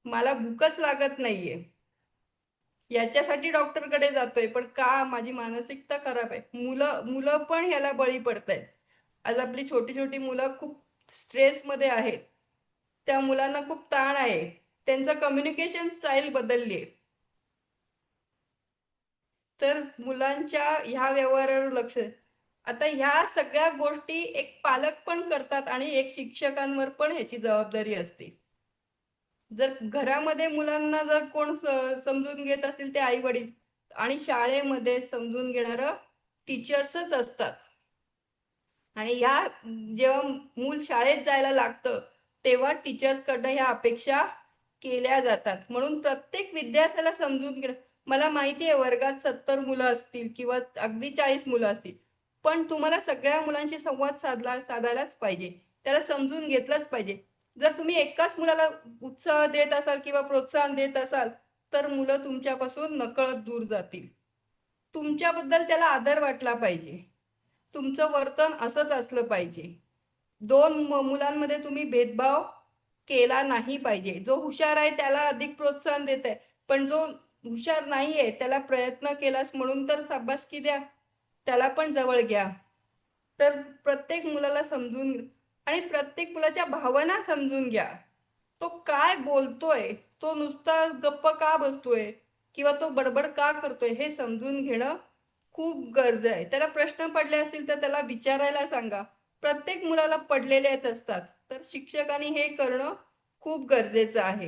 मला भूकच लागत नाहीये, याच्यासाठी डॉक्टरकडे जातोय, पण का, माझी मानसिकता खराब आहे. मुलं पण ह्याला बळी पडतायत. आज आपली छोटी छोटी मुलं खूप स्ट्रेसमध्ये आहेत, त्या मुलांना खूप ताण आहे, त्यांचं कम्युनिकेशन स्टाईल बदलली आहे. तर मुलांच्या ह्या व्यवहारावर लक्ष, आता ह्या सगळ्या गोष्टी एक पालक पण करतात आणि एक शिक्षकांवर पण ह्याची जबाबदारी असते. जर घरामध्ये मुलांना जर कोण समजून घेत असतील ते आई वडील, आणि शाळेमध्ये समजून घेणारं टीचर्सच असतात. आणि ह्या जेव्हा मूल शाळेत जायला लागतं तेव्हा टीचर्सकडनं ह्या अपेक्षा केल्या जातात. म्हणून प्रत्येक विद्यार्थ्याला समजून घेणं, मला माहिती आहे वर्गात 70 मुलं असतील किंवा अगदी 40 मुलं असतील, पण तुम्हाला सगळ्या मुलांशी संवाद साधायलाच पाहिजे, त्याला समजून घेतलंच पाहिजे. जर तुम्ही एकाच मुलाला उत्साह देत असाल किंवा प्रोत्साहन देत असाल तर मुलं तुमच्यापासून नकळत दूर जातील. तुमच्याबद्दल त्याला आदर वाटला पाहिजे, तुमचं वर्तन असंच असलं पाहिजे. 2 मुलांमध्ये तुम्ही भेदभाव केला नाही पाहिजे. जो हुशार आहे त्याला अधिक प्रोत्साहन देत आहे, पण जो हुशार नाहीये त्याला प्रयत्न केलास म्हणून तर शाबासकी द्या, त्याला पण जवळ घ्या. तर प्रत्येक मुलाला समजून, आणि प्रत्येक मुलाच्या भावना समजून घ्या. तो काय बोलतोय, तो नुसता गप्प का बसतोय किंवा तो बडबड का करतोय हे समजून घेणं खूप गरज आहे. त्याला प्रश्न पडले असतील तर त्याला विचारायला सांगा. प्रत्येक मुलाला पडलेलेच असतात, तर शिक्षकांनी हे करणं खूप गरजेचं आहे.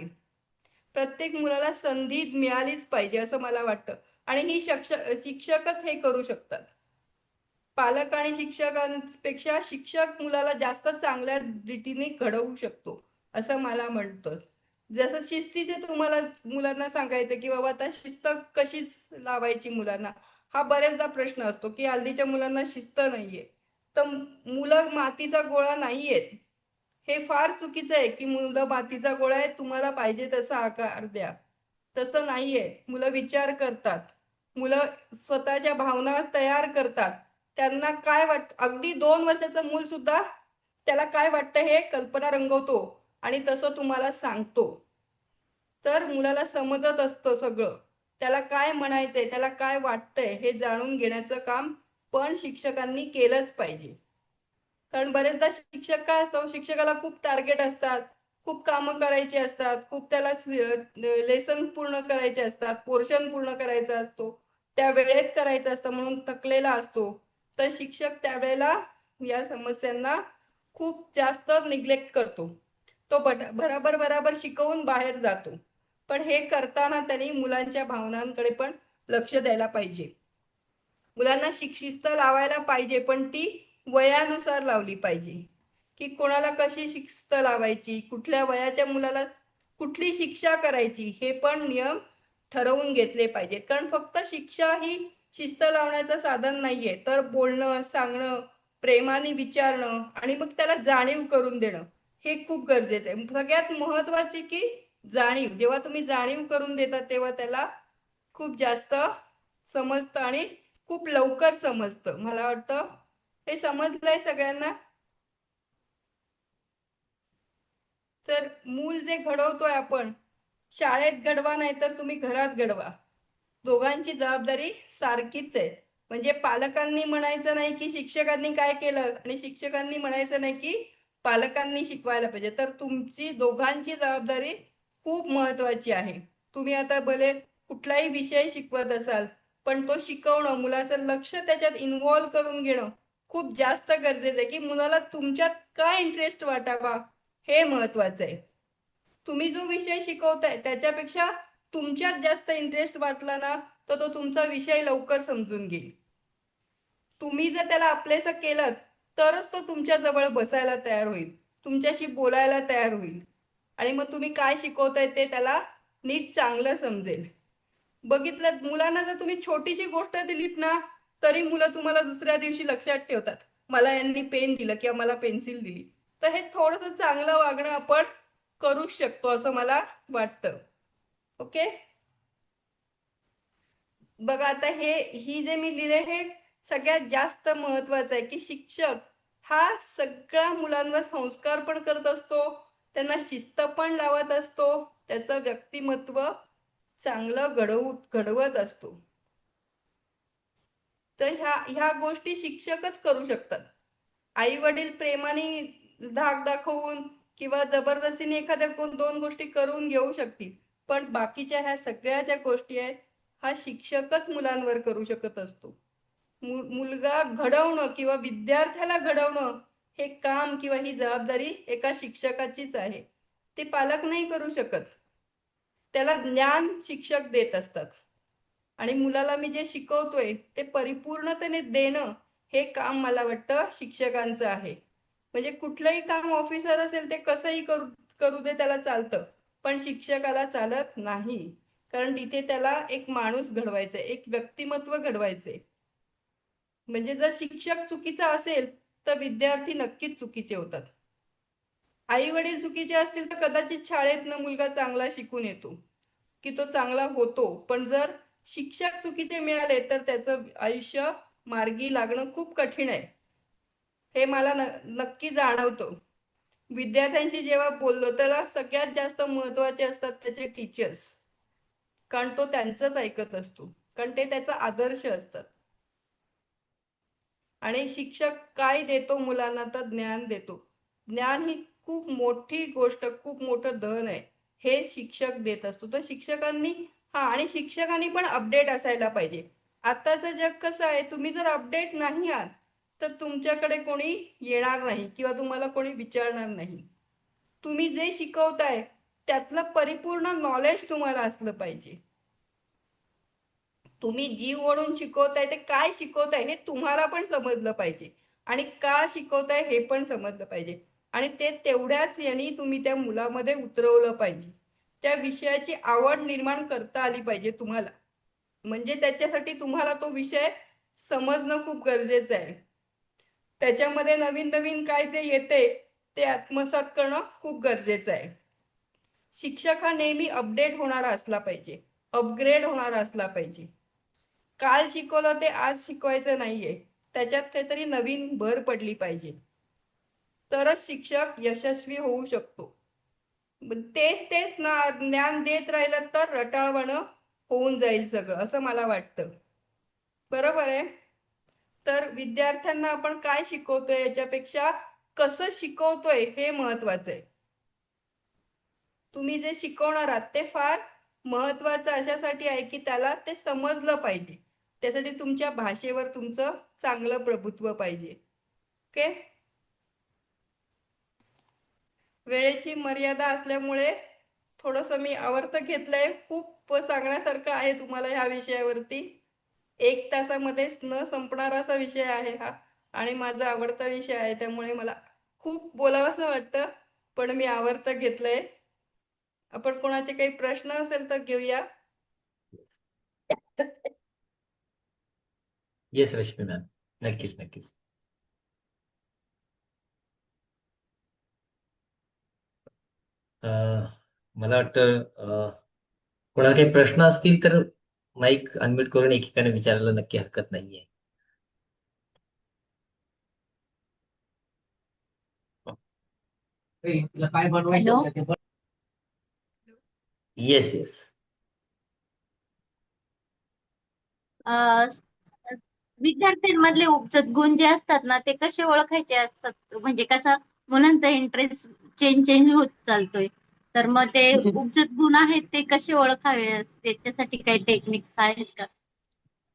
प्रत्येक मुलाला संधी मिळालीच पाहिजे असं मला वाटतं. आणि ही शिक्षकच हे करू शकतात. पालक आणि शिक्षकांपेक्षा शिक्षक मुलाला जास्त चांगल्या रीतीने घडवू शकतो असं मला म्हणतं. जसं शिस्तीचे तुम्हाला मुलांना सांगायचं की बाबा आता शिस्त कशी लावायची मुलांना, हा बरेचदा प्रश्न असतो की हल्लीच्या मुलांना शिस्त नाहीये. तर मुलं मातीचा गोळा नाहीयेत. हे फार चुकीचं आहे की मुलं मातीचा गोळा आहे, तुम्हाला पाहिजे तसा आकार द्या. तसं नाहीये. मुलं विचार करतात. मुलं स्वतःच्या भावना तयार करतात. त्यांना काय अगदी 2 वर्षाचं मूल सुद्धा त्याला काय वाटतं हे कल्पना रंगवतो आणि तसं तुम्हाला सांगतो. तर मुलाला समजत असतं सगळं. त्याला काय म्हणायचंय, त्याला काय वाटतंय हे जाणून घेण्याचं काम पण शिक्षकांनी केलंच पाहिजे. कारण बरेचदा शिक्षक काय असतो, शिक्षकाला खूप टार्गेट असतात, खूप कामं करायची असतात, खूप त्याला लेसन पूर्ण करायचे असतात, पोर्शन पूर्ण करायचा असतो, त्या वेळेत करायचं असतं म्हणून थकलेला असतो. तर शिक्षक त्यावेळेला या समस्यांना खूप जास्त निग्लेक्ट करतो. तो बराबर शिकवून बाहेर जातो. पण हे करताना त्यांनी मुलांच्या भावनांकडे पण लक्ष द्यायला पाहिजे. मुलांना शिस्त लावायला पाहिजे, पण ती वयानुसार लावली पाहिजे. की कोणाला कशी शिस्त लावायची, कुठल्या वयाच्या मुलाला कुठली शिक्षा करायची, हे पण नियम ठरवून घेतले पाहिजेत. कारण फक्त शिक्षा ही शिस्त लावण्याचं साधन नाहीये, तर बोलणं, सांगणं, प्रेमाने विचारणं आणि मग त्याला जाणीव करून देणं हे खूप गरजेचं आहे. सगळ्यात महत्वाची की जाणीव. जेव्हा तुम्ही जाणीव करून देता तेव्हा त्याला खूप जास्त समजतं आणि खूप लवकर समजतं. मला वाटतं हे समजलंय सगळ्यांना. तर मूल जे घडवतोय आपण, शाळेत घडवा नाही तर तुम्ही घरात घडवा. दोघांची जबाबदारी सारखीच आहे. म्हणजे पालकांनी म्हणायचं नाही की शिक्षकांनी काय केलं आणि शिक्षकांनी म्हणायचं नाही की पालकांनी शिकवायला पाहिजे. तर तुमची दोघांची जबाबदारी खूप महत्वाची आहे. तुम्ही आता भले कुठलाही विषय शिकवत असाल, पण तो शिकवणं, मुलाचं लक्ष त्याच्यात इन्व्हॉल्व करून घेणं खूप जास्त गरजेचं आहे. की मुलाला तुमच्यात काय इंटरेस्ट वाटावा हे महत्वाचं आहे. तुम्ही जो विषय शिकवताय त्याच्यापेक्षा तुमच्यात जास्त इंटरेस्ट वाटला ना, तर तो तुमचा विषय लवकर समजून घेईल. तुम्ही जर त्याला आपलेसं केलं तरच तो तुमच्या जवळ बसायला तयार होईल, तुमच्याशी बोलायला तयार होईल आणि मग तुम्ही काय शिकवताय ते त्याला नीट चांगलं समजेल. बघितलं, मुलांना जर तुम्ही छोटीशी गोष्ट दिलीत ना, तरी मुलं तुम्हाला दुसऱ्या दिवशी लक्षात ठेवतात. मला यांनी पेन दिलं किंवा मला पेन्सिल दिली. तर हे थोडंसं चांगलं वागणं आपण करूच शकतो असं मला वाटतं. ओके, बघा आता ही जे मी लिहिले हे सगळ्यात जास्त महत्वाचं आहे की शिक्षक हा सगळ्या मुलांवर संस्कार पण करत असतो, त्यांना शिस्त पण लावत असतो, त्याचं व्यक्तिमत्व चांगलं घडवत असतो. तर ह्या गोष्टी शिक्षकच करू शकतात. आई वडील प्रेमाने धाक दाखवून किंवा जबरदस्तीने एखाद्या 2 गोष्टी करून घेऊ शकतील, पण बाकीच्या ह्या सगळ्या ज्या गोष्टी आहेत हा शिक्षकच मुलांवर करू शकत असतो. मुलगा घडवणं किंवा विद्यार्थ्याला घडवणं हे काम किंवा ही जबाबदारी एका शिक्षकाचीच आहे. ते पालक नाही करू शकत. त्याला ज्ञान शिक्षक देत असतात आणि मुलाला मी जे शिकवतोय ते परिपूर्णतेने देणं हे काम मला वाटतं शिक्षकांचं आहे. म्हणजे कुठलंही काम ऑफिसर असेल ते कसंही करू दे, त्याला चालतं, पण शिक्षकाला चालत नाही. कारण तिथे त्याला एक माणूस घडवायचा, एक व्यक्तिमत्व घडवायचे. म्हणजे जर शिक्षक चुकीचा असेल तर विद्यार्थी नक्कीच चुकीचे होतात. आई वडील चुकीचे असतील तर कदाचित शाळेतनं मुलगा चांगला शिकून येतो की तो चांगला होतो, पण जर शिक्षक चुकीचे मिळाले तर त्याचं आयुष्य मार्गी लागणं खूप कठीण आहे. हे मला नक्की जाणवतं. विद्यार्थ्यांशी जेव्हा बोललो त्याला सगळ्यात जास्त महत्वाचे असतात त्याचे टीचर्स. कारण तो त्यांचंच ऐकत असतो, कारण ते त्याचा आदर्श असतात. आणि शिक्षक काय देतो मुलांना, तर ज्ञान देतो. ज्ञान ही खूप मोठी गोष्ट, खूप मोठं धन आहे, हे शिक्षक देत असतो. तर शिक्षकांनी आणि शिक्षकांनी पण अपडेट असायला पाहिजे. आताचं जग कसं आहे, तुम्ही जर अपडेट नाही आहात तर तुमच्याकडे कोणी येणार नाही किंवा तुम्हाला कोणी विचारणार नाही. तुम्ही जे शिकवताय त्यातलं परिपूर्ण नॉलेज तुम्हाला असलं पाहिजे. तुम्ही जीव ओढून शिकवताय ते काय शिकवताय हे तुम्हाला पण समजलं पाहिजे आणि का शिकवताय हे पण समजलं पाहिजे आणि ते तेवढ्याच यांनी तुम्ही त्या मुलामध्ये उतरवलं पाहिजे. त्या विषयाची आवड निर्माण करता आली पाहिजे तुम्हाला. म्हणजे त्याच्यासाठी तुम्हाला तो विषय समजणं खूप गरजेचं आहे. त्याच्यामध्ये नवीन नवीन काय जे येते ते आत्मसात करणं खूप गरजेचं आहे. शिक्षक हा नेहमी अपडेट होणारा असला पाहिजे, अपग्रेड होणारा असला पाहिजे. काल शिकवलं ते आज शिकवायचं नाहीये, त्याच्यात काहीतरी नवीन भर पडली पाहिजे, तरच शिक्षक यशस्वी होऊ शकतो. तेच तेच ज्ञान देत राहिलं तर रटाळवाणं होऊन जाईल सगळं, असं मला वाटतं. बरोबर आहे. तर विद्यार्थ्यांना आपण काय शिकवतोय याच्यापेक्षा कसं शिकवतोय हे महत्वाचं आहे. तुम्ही जे शिकवणार आहात ते फार महत्वाचं अशासाठी आहे की त्याला ते समजलं पाहिजे. त्यासाठी तुमच्या भाषेवर तुमचं चांगलं प्रभुत्व पाहिजे. ओके. वेळेची मर्यादा असल्यामुळे थोडंसं मी आवर्त घेतलंय. खूप सांगण्यासारखं आहे तुम्हाला ह्या विषयावरती. 1 तासामध्ये न संपणारा असा विषय आहे हा आणि माझा आवडता विषय आहे, त्यामुळे मला खूप बोलावंसं वाटतं, पण मी आवर्त घेतलंय. आपण कोणाचे काही प्रश्न असेल तर घेऊया. येस रश्मी मॅम, नक्कीच नक्कीच. मला वाटतं कोणाला काही प्रश्न असतील तर माईक अनम्यूट करून एकेकाने विचारायला नक्की हरकत नाहीये. हॅलो. Yes yes. अ, विद्यार्थ्यांमधले उपजत गुण जे असतात ना ते कसे ओळखायचे असतात, म्हणजे कसं मुलांचा इंटरेस्ट चेंज चेंज होत चालतोय, तर मग ते उपजत गुण आहेत ते कसे ओळखावे, त्याच्यासाठी काही टेक्निक्स आहेत का?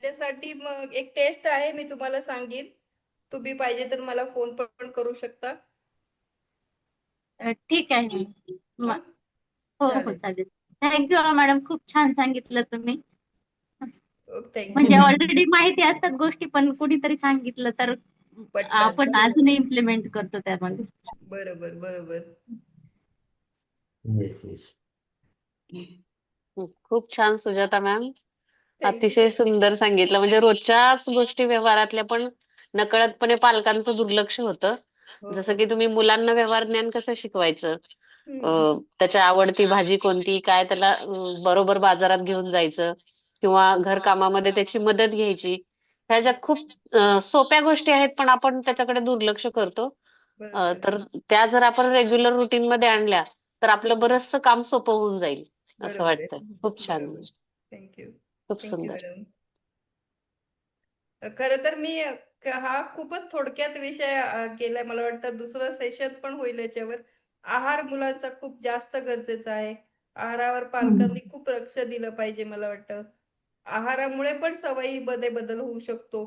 त्याच्यासाठी मग एक टेस्ट आहे, मी तुम्हाला सांगेन. तुम्ही पाहिजे तर मला फोन पण करू शकता. ठीक आहे. हा, हो हो चालेल. चालेल. थँक्यू मॅडम, खूप छान सांगितलं तुम्ही. थँक्यू. म्हणजे ऑलरेडी माहिती असतात गोष्टी, पण कुणीतरी सांगितलं तर पटतात. आपण बरोबर अजून आहे. इम्प्लिमेंट करतो त्यामध्ये. बरोबर बरोबर. Yes yes. खूप छान सुजाता मॅम. थँक्यू अतिशय थँक्यू. सुंदर सांगितलं. म्हणजे रोजच्याच गोष्टी व्यवहारातल्या पण नकळतपणे पालकांचं दुर्लक्ष होतं. हो जसं हो. की तुम्ही मुलांना व्यवहार ज्ञान कसं शिकवायचं, हम्म. त्याच्या आवडती भाजी कोणती, काय त्याला बरोबर बाजारात घेऊन जायचं किंवा घरकामामध्ये त्याची मदत घ्यायची. ह्या ज्या खूप सोप्या गोष्टी आहेत, पण आपण त्याच्याकडे दुर्लक्ष करतो. बरोबर तर त्या जर आपण रेग्युलर रुटीन मध्ये आणल्या तर आपलं बरचसं काम सोपं होऊन जाईल असं बरोबर आहे. वाटतं. खूप छान, बरोबर. थँक्यू. खूप थँक्यू सुंदर. मॅडम. खरं तर मी हा खूपच थोडक्यात विषय केलाय. मला वाटतं दुसरं सेशन पण होईल याच्यावर. आहार मुलांचा खूप जास्त गरजेचा आहे. आहारावर पालकांनी खूप लक्ष दिलं पाहिजे मला वाटतं. आहारामुळे पण सवयीमध्ये बदल होऊ शकतो.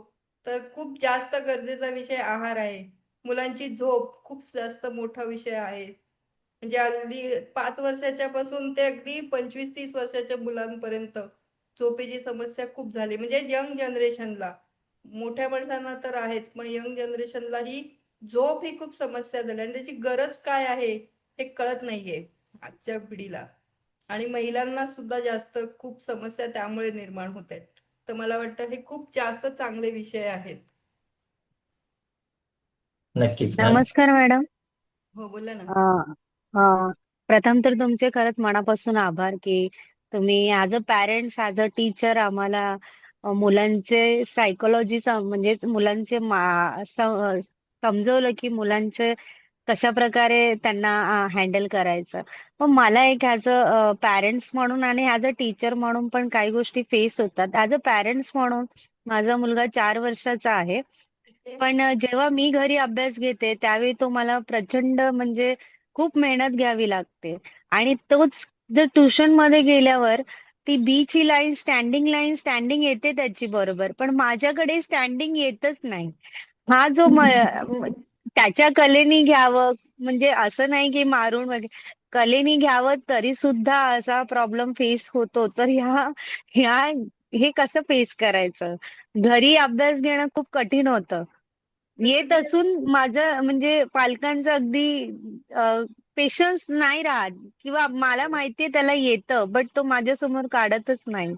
तर खूप जास्त गरजेचा विषय आहार आहे. मुलांची झोप खूप जास्त मोठा विषय आहे. म्हणजे अगदी 5 वर्षाच्या पासून ते अगदी 25-30 वर्षाच्या मुलांपर्यंत झोपेची समस्या खूप झाली. म्हणजे यंग जनरेशनला, मोठ्या माणसांना तर आहेच, पण यंग जनरेशनला ही झोप ही खूप समस्या झाली आणि त्याची गरज काय आहे हे कळत नाहीये आजच्या पिढीला. आणि महिलांना सुद्धा जास्त खूप समस्या त्यामुळे निर्माण होत आहेत. तर मला वाटतं हे खूप जास्त चांगले विषय आहेत. नक्कीच मॅम. नमस्कार मॅडम. हो, बोला ना. अ, अ, प्रथम तर तुमचे खरंच मनापासून आभार की तुम्ही as a parents, as a teacher आम्हाला मुलांचे सायकोलॉजी म्हणजे मुलांचे समजवलं की मुलांचे कशा प्रकारे त्यांना हँडल करायचं. पण मला एक ॲज अ पॅरेंट्स म्हणून आणि ॲज अ टीचर म्हणून पण काही गोष्टी फेस होतात. ॲज अ पॅरेंट्स म्हणून माझा मुलगा 4 वर्षाचा आहे. ओके. पण जेव्हा मी घरी अभ्यास घेते त्यावेळी तो मला प्रचंड म्हणजे खूप मेहनत घ्यावी लागते आणि तोच जर ट्युशन मध्ये गेल्यावर ती बी ची लाईन स्टँडिंग येते त्याची बरोबर, पण माझ्याकडे स्टँडिंग येतच नाही. हा जो त्याच्या कलेनी घ्यावं, म्हणजे असं नाही की मारून वगैरे, कलेनी घ्यावं तरी सुद्धा असा प्रॉब्लेम फेस होतो. तर ह्या ह्या हे कसं फेस करायचं? घरी अभ्यास घेणं खूप कठीण होतं. येत असून माझं म्हणजे पालकांचं अगदी पेशन्स नाही राहत किंवा मला माहितीये त्याला येतं, बट तो माझ्यासमोर काढतच नाही.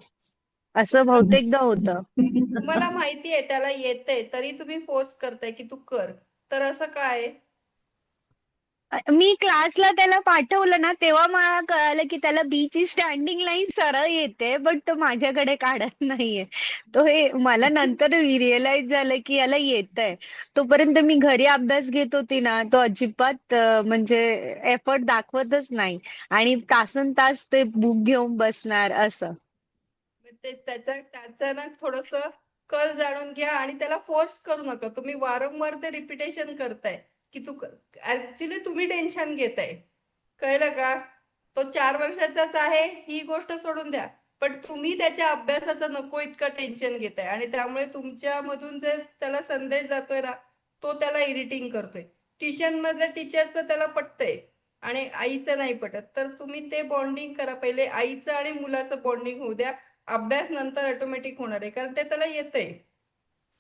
असं बहुतेकदा होतं. तुम्हाला माहिती आहे त्याला येतंय तरी तुम्ही फोर्स करताय की तू कर, तर असं काय? मी क्लासला त्याला पाठवलं ना, तेव्हा मला कळालं की त्याला बी ची स्टँडिंग लाईन सरळ येते, बट तो माझ्याकडे काढत नाहीये. तो हे मला नंतर रिअलाइज झालं की याला येतंय. तोपर्यंत मी घरी अभ्यास घेत होती ना, तो अजिबात म्हणजे एफर्ट दाखवतच नाही आणि तासनतास ते बुक घेऊन बसणार असं. ते त्याचं ना थोडस कल जाणून घ्या आणि त्याला फोर्स करू नका. तुम्ही वारंवार ते रिपिटेशन करताय की तू ऍक्च्युली तुम्ही टेन्शन घेताय. कळलं का? तो 4 वर्षाचाच आहे ही गोष्ट सोडून द्या. पण तुम्ही त्याच्या अभ्यासाचं नको इतकं टेन्शन घेताय आणि त्यामुळे तुमच्यामधून जे त्याला संदेश जातोय ना, तो त्याला इरिटिंग करतोय. ट्युशन मधल्या टीचरचं त्याला पटतंय आणि आईचं नाही पटत. तर तुम्ही ते बॉन्डिंग करा. पहिले आईचं आणि मुलाचं बॉन्डिंग होऊ द्या. अभ्यास नंतर ऑटोमॅटिक होणार आहे कारण ते त्याला येतंय.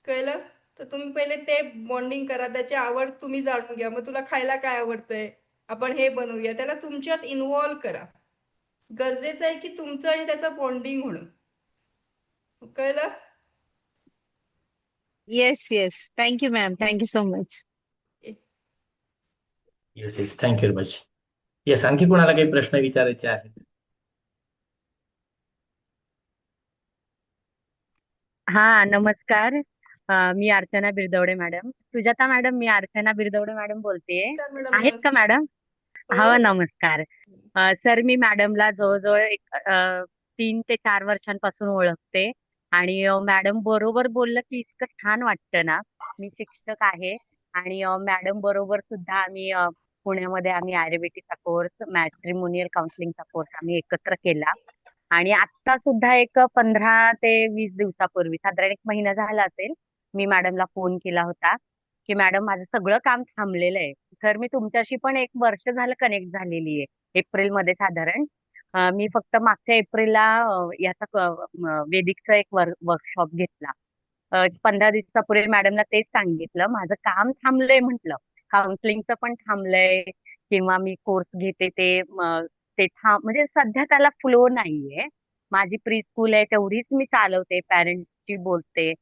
कळलं? तर तुम्ही पहिले ते बॉन्डिंग करा. त्याची आवड तुम्ही जाणून घ्या. मग तुला खायला काय आवडतंय, आपण हे बनवूया. त्याला तुमच्यात इन्व्हॉल्व करा. गरजेचं आहे की तुमचं आणि त्याचं बॉन्डिंग होणं. कळलं? Yes, yes. Thank you ma'am. Thank you so much. Yes yes, thank you very much. Yes, आणखी कोणाला काही प्रश्न विचारायचे आहेत? हा नमस्कार. मी अर्चना बिरदवडे मॅडम. सुजाता मॅडम, मी अर्चना बिरदवडे मॅडम बोलतेय. नमस्कार मॅडम, आहेत का नमस्कार. मॅडम? हो हो हो. नमस्कार. सर मी मॅडमला जवळजवळ एक 3 ते 4 वर्षांपासून ओळखते आणि मॅडम बरोबर बोललं की इतकं छान वाटतं ना. मी शिक्षक आहे आणि मॅडम बरोबर सुद्धा आम्ही पुण्यामध्ये आम्ही आयुर्वेदिकचा कोर्स, मॅट्रिमोनियल काउन्सिलिंगचा कोर्स आम्ही एकत्र केला. आणि आता सुद्धा एक 15 ते 20 दिवसापूर्वी साधारण 1 महिना झाला असेल, मी मॅडमला फोन केला होता की मॅडम माझं सगळं काम थांबलेलं आहे. सर मी तुमच्याशी पण 1 वर्ष झालं कनेक्ट झालेली आहे, एप्रिलमध्ये साधारण. मी फक्त मागच्या एप्रिलला याचा वेदिकचा एक वर्कशॉप घेतला. 15 दिवसापूर्वी मॅडमला तेच सांगितलं, माझं काम थांबलंय म्हटलं. काउन्सिलिंगचं पण थांबलंय किंवा मी कोर्स घेते ते म्हणजे सध्या त्याला फ्लो नाहीये. माझी प्री स्कूल आहे तेवढीच मी चालवते, पॅरेंट्सशी बोलते.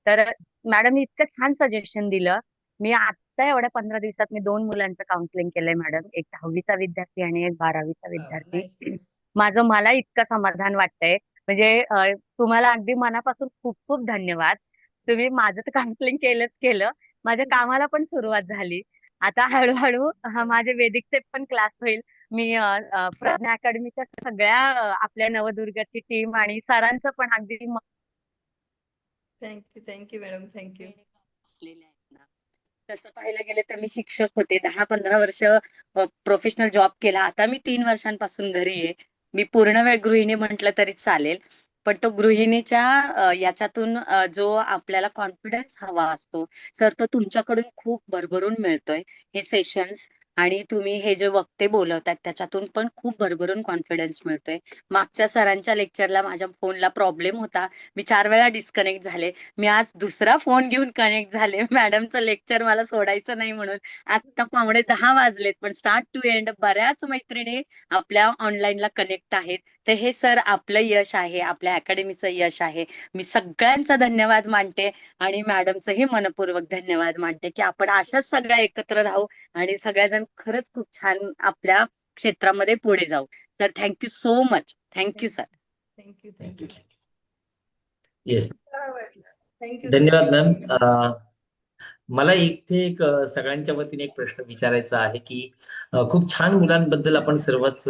तर मॅडम इतकं छान सजेशन दिलं. मी आता एवढ्या 15 दिवसात मी 2 मुलांचं काउन्सिलिंग केलंय मॅडम. एक 10वीचा विद्यार्थी आणि एक 12वीचा विद्यार्थी. Nice nice. मला इतकं समाधान वाटतंय. म्हणजे तुम्हाला अगदी मनापासून खूप खूप धन्यवाद. तुम्ही माझं तर काउन्सिलिंग केलंच केलं. माझ्या कामाला पण सुरुवात झाली. आता हळूहळू माझे वेदिकचे पण क्लास होईल. मी प्रज्ञा अकॅडमीच्या सगळ्या आपल्या नवदुर्गाची टीम आणि सरांचं पण अगदी थँक्यू मॅडम, थँक्यू. असलेले आहेत ना. तसं पाहायला गेलं तर मी शिक्षक होते. 10-15 वर्ष प्रोफेशनल जॉब केला. आता मी 3 वर्षांपासून घरी आहे. मी पूर्ण वेळ गृहिणी म्हटलं तरी चालेल. पण तो गृहिणीच्या याच्यातून जो आपल्याला कॉन्फिडन्स हवा असतो, सर तो तुमच्याकडून खूप भरभरून मिळतोय. हे सेशन्स आणि तुम्ही हे जे वक्ते बोलवतात त्याच्यातून पण खूप भरभरून कॉन्फिडन्स मिळतोय. मागच्या सरांच्या लेक्चरला माझ्या फोनला प्रॉब्लेम होता. मी 4 वेळा डिस्कनेक्ट झाले. मी आज दुसरा फोन घेऊन कनेक्ट झाले. मॅडमचं लेक्चर मला सोडायचं नाही म्हणून. आता 9:45 वाजलेत पण स्टार्ट टू एंड बऱ्याच मैत्रिणी आपल्या ऑनलाईनला कनेक्ट आहेत. तर हे सर आपलं यश आहे, आपल्या अकॅडमीचं यश आहे. मी सगळ्यांचा धन्यवाद मानते आणि मॅडमचंही मनपूर्वक धन्यवाद मानते की आपण अशाच सगळ्या एकत्र राहू आणि सगळ्याजण खरंच खूप छान आपल्या क्षेत्रामध्ये पुढे जाऊ. तर thank you so much. Thank you sir. Thank you thank you. Thank you. Yes, thank you धन्यवाद सर. मॅम. मला इथे एक सगळ्यांच्या वतीने एक प्रश्न विचारायचा आहे की खूप छान मुलांबद्दल आपण सर्वच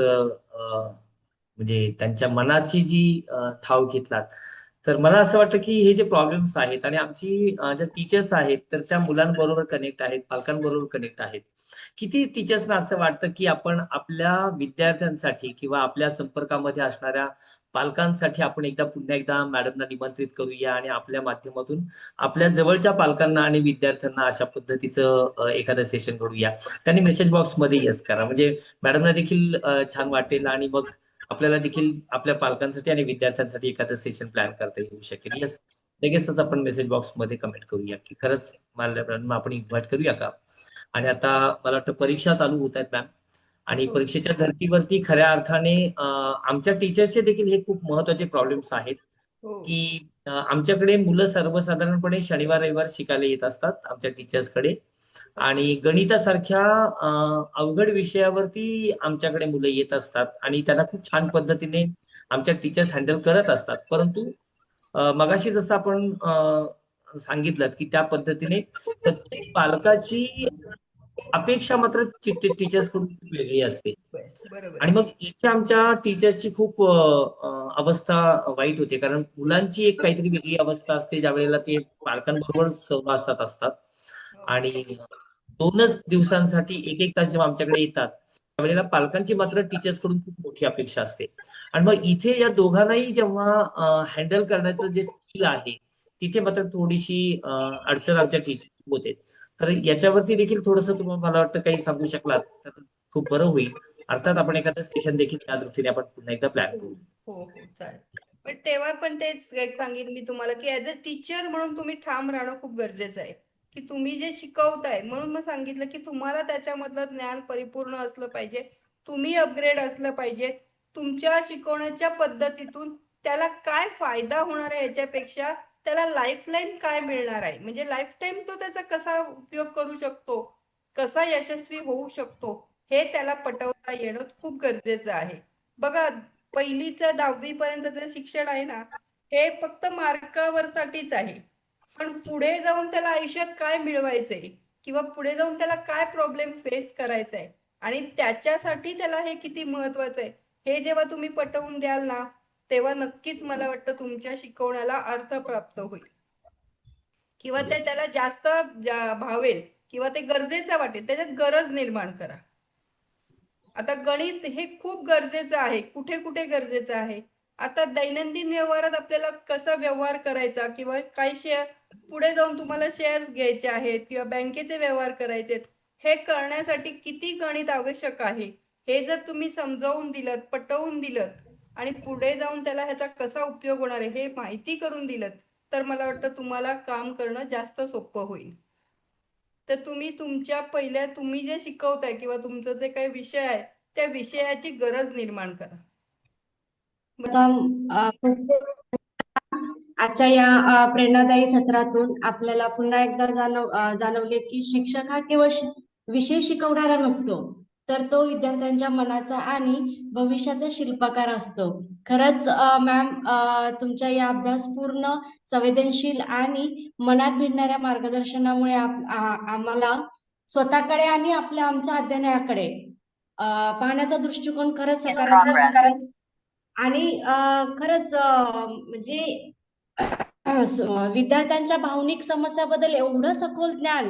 म्हणजे त्यांच्या मनाची जी ठाव घेतलात. तर मला असं वाटतं की हे जे प्रॉब्लेम्स आहेत आणि आमची ज्या टीचर्स आहेत तर त्या मुलांबरोबर कनेक्ट आहेत, पालकांबरोबर कनेक्ट आहेत. किती टीचर्सना असं वाटतं की आपण आपल्या विद्यार्थ्यांसाठी किंवा आपल्या संपर्कामध्ये असणाऱ्या पालकांसाठी आपण पुन्हा एकदा मॅडमना निमंत्रित करूया आणि आपल्या माध्यमातून आपल्या जवळच्या पालकांना आणि विद्यार्थ्यांना अशा पद्धतीचं एखादं सेशन घडूया. त्यांनी मेसेज बॉक्समध्ये येस करा, म्हणजे मॅडमना देखील छान वाटेल आणि मग आपल्याला देखील आपल्या पालकांसाठी आणि विद्यार्थ्यांसाठी एखादं सेशन प्लॅन करता येऊ शकेल. येस, लगेचच आपण मेसेज बॉक्स मध्ये कमेंट करूया की खरंच मला आपण इन्व्हाइट करूया का. आणि आता मला वाटतं परीक्षा चालू होत आहेत मॅम, आणि हो. परीक्षेच्या धर्तीवरती खऱ्या अर्थाने आमच्या टीचर्सचे देखील हे खूप महत्वाचे प्रॉब्लेम्स आहेत हो. की आमच्याकडे मुलं सर्वसाधारणपणे शनिवार रविवार शिकायला येत असतात आमच्या टीचर्सकडे, आणि गणितासारख्या अवघड विषयावरती आमच्याकडे मुलं येत असतात आणि त्यांना खूप छान पद्धतीने आमच्या टीचर्स हँडल करत असतात. परंतु मगाशी जसं आपण सांगितलं की त्या पद्धतीने प्रत्येक पालकाची अपेक्षा मात्र टीचर्स कडून खूप वेगळी असते. बरोबर. आणि मग इथे आमच्या टीचर्सची खूप अवस्था वाईट होते, कारण मुलांची एक काहीतरी वेगळी अवस्था असते ज्या वेळेला ते पालकांबरोबर सहवासात असतात. आणि 2च दिवसांसाठी 1-1 तास जेव्हा आमच्याकडे येतात त्यावेळेला पालकांची मात्र टीचर्स कडून खूप मोठी अपेक्षा असते. आणि मग इथे या दोघांनाही जेव्हा हँडल करण्याचं जे स्किल आहे तिथे मात्र थोडीशी अडचण आमच्या टीचर्स होते. तर याच्यावरती देखील थोडंसं तुम्हाला मला वाटतं काही सांगू शकलात तर खूप बरं होईल. अर्थात आपण एखादं सेशन देखील त्या दृष्टीने आपण पुन्हा एकदा प्लॅन करू. हो चालेल. पण तेव्हा पण तेच एक सांगेन मी तुम्हाला की ऍज अ टीचर म्हणून तुम्ही ठाम राहणं खूप गरजेचं आहे. की तुम्ही जे शिकवताय, म्हणून मग सांगितलं की तुम्हाला त्याच्यामधलं ज्ञान परिपूर्ण असलं पाहिजे, तुम्ही अपग्रेड असलं पाहिजे. तुमच्या शिकवण्याच्या पद्धतीतून त्याला काय फायदा होणार आहे याच्यापेक्षा त्याला लाईफलाईन काय मिळणार आहे, म्हणजे लाईफ टाईम तो त्याचा कसा उपयोग करू शकतो, कसा यशस्वी होऊ शकतो, हे त्याला पटवता येणं खूप गरजेचं आहे. बघा, 1ली ते 10वी पर्यंतचं शिक्षण आहे ना, हे फक्त मार्कावरसाठीच आहे. पण पुढे जाऊन त्याला आयुष्यात काय मिळवायचंय किंवा पुढे जाऊन त्याला काय प्रॉब्लेम फेस करायचा आहे आणि त्याच्यासाठी त्याला हे किती महत्वाचं आहे, हे जेव्हा तुम्ही पटवून द्याल ना, तेव्हा नक्कीच मला वाटतं तुमच्या शिकवण्याला अर्थ प्राप्त होईल किंवा ते त्याला जास्त भावेल किंवा ते गरजेचं वाटेल, त्याच्यात गरज निर्माण करा. आता गणित हे खूप गरजेचं आहे. कुठे कुठे गरजेचं आहे, आता दैनंदिन व्यवहारात आपल्याला कसा व्यवहार करायचा किंवा काही शेअर पुढे जाऊन तुम्हाला शेअर्स घ्यायचे आहेत किंवा बँकेचे व्यवहार करायचे आहेत, हे करण्यासाठी किती गणित आवश्यक आहे हे जर तुम्ही समजावून दिलं, पटवून दिलं आणि पुढे जाऊन त्याला ह्याचा कसा उपयोग होणार आहे हे माहिती करून दिलं, तर मला वाटतं तुम्हाला काम करणं जास्त सोपं होईल. तर तुम्ही तुमच्या पहिल्या तुम्ही जे शिकवताय किंवा तुमचं जे काही विषय आहे त्या विषयाची गरज निर्माण करा. आजच्या या प्रेरणादायी सत्रातून आपल्याला पुन्हा एकदा जाणवले की शिक्षक हा केवळ विषय शिकवणारा नसतो, तर तो विद्यार्थ्यांच्या मनाचा आणि भविष्याचा शिल्पकार असतो. खरंच मॅम, तुमच्या या अभ्यासपूर्ण, संवेदनशील आणि मनात भिडणाऱ्या मार्गदर्शनामुळे आम्हाला स्वतःकडे आणि आमच्या अध्ययनाकडे पाहण्याचा दृष्टिकोन खरंच सकारात्मक असेल. आणि खरंच म्हणजे विद्यार्थ्यांच्या भावनिक समस्याबद्दल एवढं सखोल ज्ञान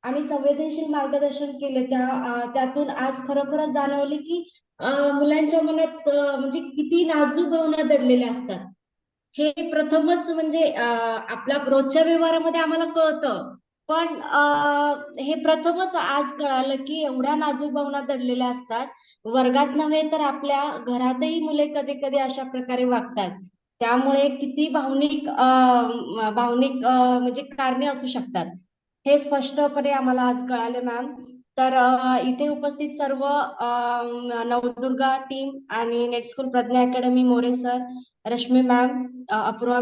आणि संवेदनशील मार्गदर्शन केले, त्यातून आज खरोखरच जाणवले की मुलांच्या मनात म्हणजे किती नाजूक भावना दडलेल्या असतात हे प्रथमच म्हणजे आपल्या रोजच्या व्यवहारामध्ये आम्हाला कळतं, पण हे प्रथमच आज कळालं की एवढ्या नाजूक भावना दडलेल्या असतात. वर्गात नव्हे तर आपल्या घरातही मुले कधी कधी अशा प्रकारे वागतात. त्यामुळे किती भावनिक म्हणजे कारणे असू शकतात हे स्पष्टपणे आम्हाला आज कळाले मॅम. तर इथे उपस्थित सर्व नवदुर्गा टीम आणि net school Pragya academy More sir, Rashmi ma'am, Apurva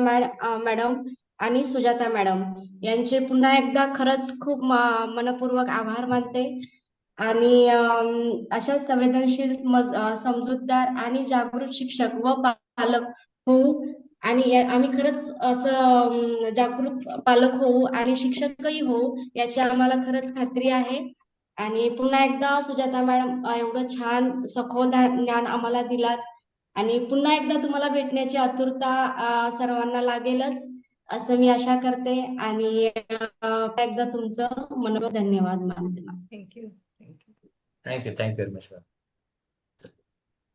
madam आणि सुजाता मॅडम यांचे पुन्हा एकदा खरंच खूप मनपूर्वक आभार मानते. आणि अशा संवेदनशील, समजूतदार आणि जागरूक शिक्षक व पालक होऊ आणि आम्ही खरंच असं जागृत पालक होऊ आणि शिक्षकही होऊ याची आम्हाला खरंच खात्री आहे. आणि पुन्हा एकदा सुजाता मॅडम, एवढं छान सखोल ज्ञान आम्हाला दिलात आणि पुन्हा एकदा तुम्हाला भेटण्याची आतुरता सर्वांना लागेलच असं मी आशा करते. आणि एकदा तुमचं मनपूर्वक धन्यवाद मानते. Thank you. Thank you very much ma'am.